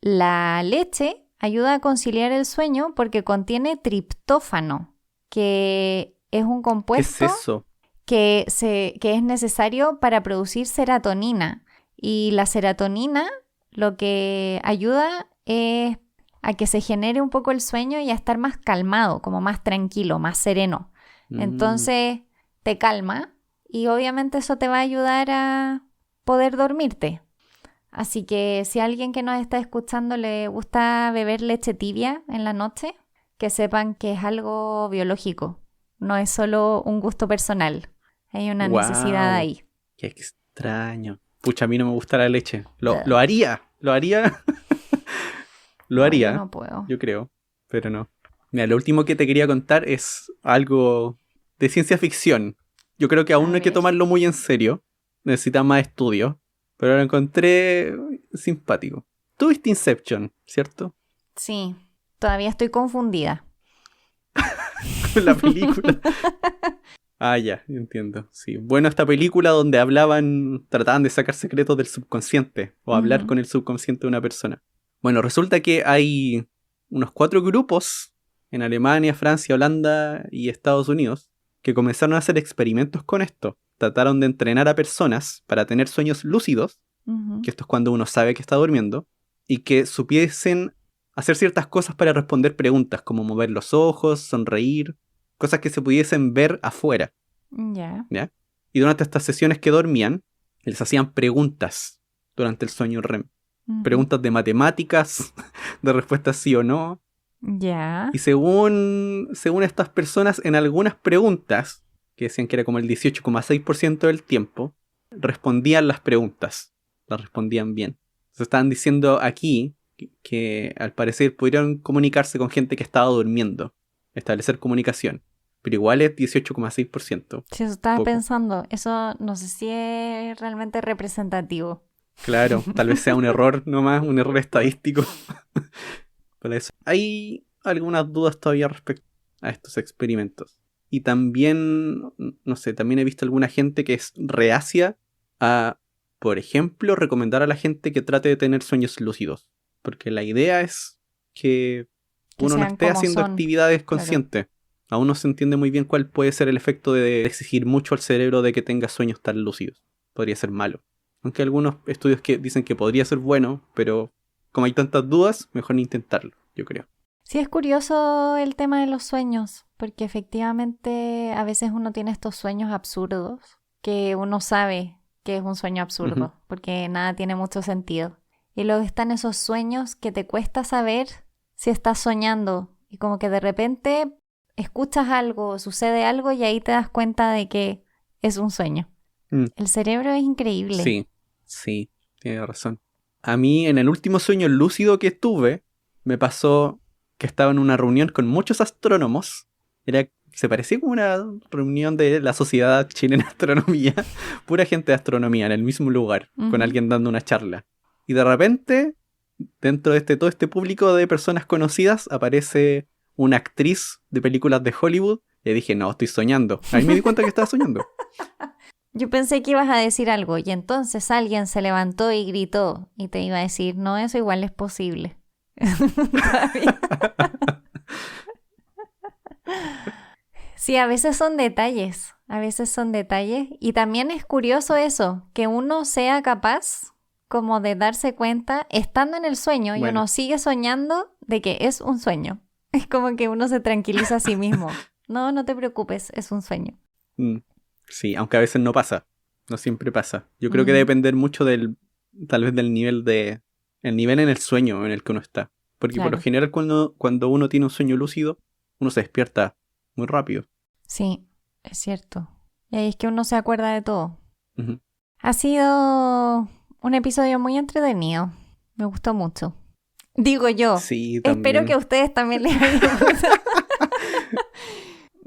la leche ayuda a conciliar el sueño porque contiene triptófano, que es un compuesto ¿Qué es eso? que es necesario para producir serotonina. Y la serotonina lo que ayuda es a que se genere un poco el sueño y a estar más calmado, como más tranquilo, más sereno. Entonces te calma y obviamente eso te va a ayudar a poder dormirte. Así que si a alguien que nos está escuchando le gusta beber leche tibia en la noche, que sepan que es algo biológico. No es solo un gusto personal. Hay una necesidad ahí. Qué extraño. Pucha, a mí no me gusta la leche. Lo haría. Lo haría. Yo no puedo. Yo creo, pero no. Mira, lo último que te quería contar es algo de ciencia ficción. Yo creo que aún no hay que tomarlo muy en serio. Necesita más estudio. Pero lo encontré simpático. Tú viste Inception, ¿cierto? Sí, todavía estoy confundida. Con la película. Ya, entiendo. Sí. Bueno, esta película donde trataban de sacar secretos del subconsciente o hablar con el subconsciente de una persona. Bueno, resulta que hay unos 4 grupos en Alemania, Francia, Holanda y Estados Unidos que comenzaron a hacer experimentos con esto. trataron de entrenar a personas para tener sueños lúcidos, Ujú. que esto es cuando uno sabe que está durmiendo, y que supiesen hacer ciertas cosas para responder preguntas, como mover los ojos, sonreír, cosas que se pudiesen ver afuera, Ya. ¿ya? Y durante estas sesiones que dormían, les hacían preguntas durante el sueño REM. Ujú. Preguntas de matemáticas, de respuestas sí o no. Ya. Y según estas personas, en algunas preguntas, que decían que era como el 18,6% del tiempo, respondían las preguntas. Las respondían bien. Entonces estaban diciendo aquí que al parecer pudieron comunicarse con gente que estaba durmiendo. Establecer comunicación. Pero igual es 18,6%. Si eso estaba Poco. pensando, eso no sé si es realmente representativo. Claro, tal vez sea un error nomás, un error estadístico. Para eso. Hay algunas dudas todavía respecto a estos experimentos. Y también, no sé, también he visto alguna gente que es reacia a, por ejemplo, recomendar a la gente que trate de tener sueños lúcidos. Porque la idea es que Que uno no sean esté como haciendo son, actividades claro. conscientes. Aún no se entiende muy bien cuál puede ser el efecto de exigir mucho al cerebro de que tenga sueños tan lúcidos. Podría ser malo. Aunque hay algunos estudios que dicen que podría ser bueno, pero como hay tantas dudas, mejor ni intentarlo, yo creo. Sí, es curioso el tema de los sueños, porque efectivamente a veces uno tiene estos sueños absurdos que uno sabe que es un sueño absurdo, Ujú. porque nada tiene mucho sentido. Y luego están esos sueños que te cuesta saber si estás soñando y como que de repente escuchas algo, sucede algo y ahí te das cuenta de que es un sueño. Mm. El cerebro es increíble. Sí, tiene razón. A mí, en el último sueño lúcido que tuve, me pasó que estaba en una reunión con muchos astrónomos. Se parecía como una reunión de la Sociedad Chilena de Astronomía. Pura gente de astronomía en el mismo lugar, con Ujú. alguien dando una charla. Y de repente, dentro de todo este público de personas conocidas, aparece una actriz de películas de Hollywood. Y dije, no, estoy soñando. Ahí me di cuenta que estaba soñando. Yo pensé que ibas a decir algo y entonces alguien se levantó y gritó y te iba a decir, no, eso igual es posible. Todavía. Sí, a veces son detalles y también es curioso eso, que uno sea capaz como de darse cuenta estando en el sueño y Bueno. uno sigue soñando de que es un sueño. Es como que uno se tranquiliza a sí mismo. No, no te preocupes, es un sueño. Sí, aunque a veces no pasa. No siempre pasa. Yo creo que Ujú. debe depender mucho tal vez del nivel el nivel en el sueño en el que uno está. Porque por Claro. lo general cuando uno tiene un sueño lúcido, uno se despierta muy rápido. Sí, es cierto. Y ahí es que uno se acuerda de todo. Ujú. Ha sido un episodio muy entretenido. Me gustó mucho. Digo yo. Sí, Espero también. que a ustedes también les haya gustado.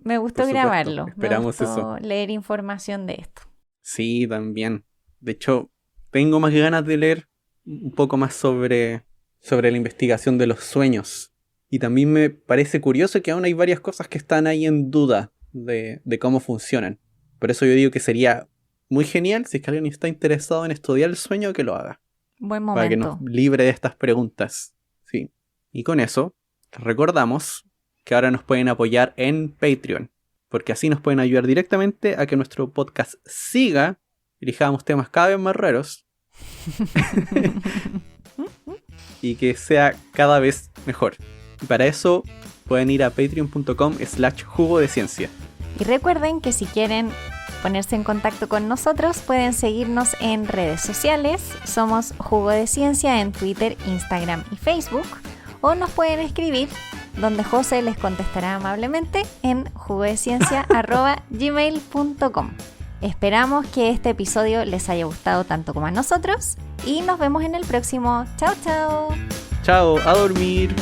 Me gustó Por supuesto, grabarlo. Me esperamos gustó leer información de esto. Sí, también. De hecho, tengo más ganas de leer un poco más sobre la investigación de los sueños. Y también me parece curioso que aún hay varias cosas que están ahí en duda de cómo funcionan. Por eso yo digo que sería muy genial si es que alguien está interesado en estudiar el sueño, que lo haga. Buen Para que momento. nos libre de estas preguntas. Sí. Y con eso, les recordamos que ahora nos pueden apoyar en Patreon. Porque así nos pueden ayudar directamente a que nuestro podcast siga, elijamos temas cada vez más raros y que sea cada vez mejor. Y para eso pueden ir a patreon.com/jugo de ciencia. Y recuerden que si quieren ponerse en contacto con nosotros, pueden seguirnos en redes sociales. Somos Jugo de Ciencia en Twitter, Instagram y Facebook. O nos pueden escribir, donde José les contestará amablemente en jugodeciencia@gmail.com. Esperamos que este episodio les haya gustado tanto como a nosotros y nos vemos en el próximo. Chao, chao. Chao, a dormir.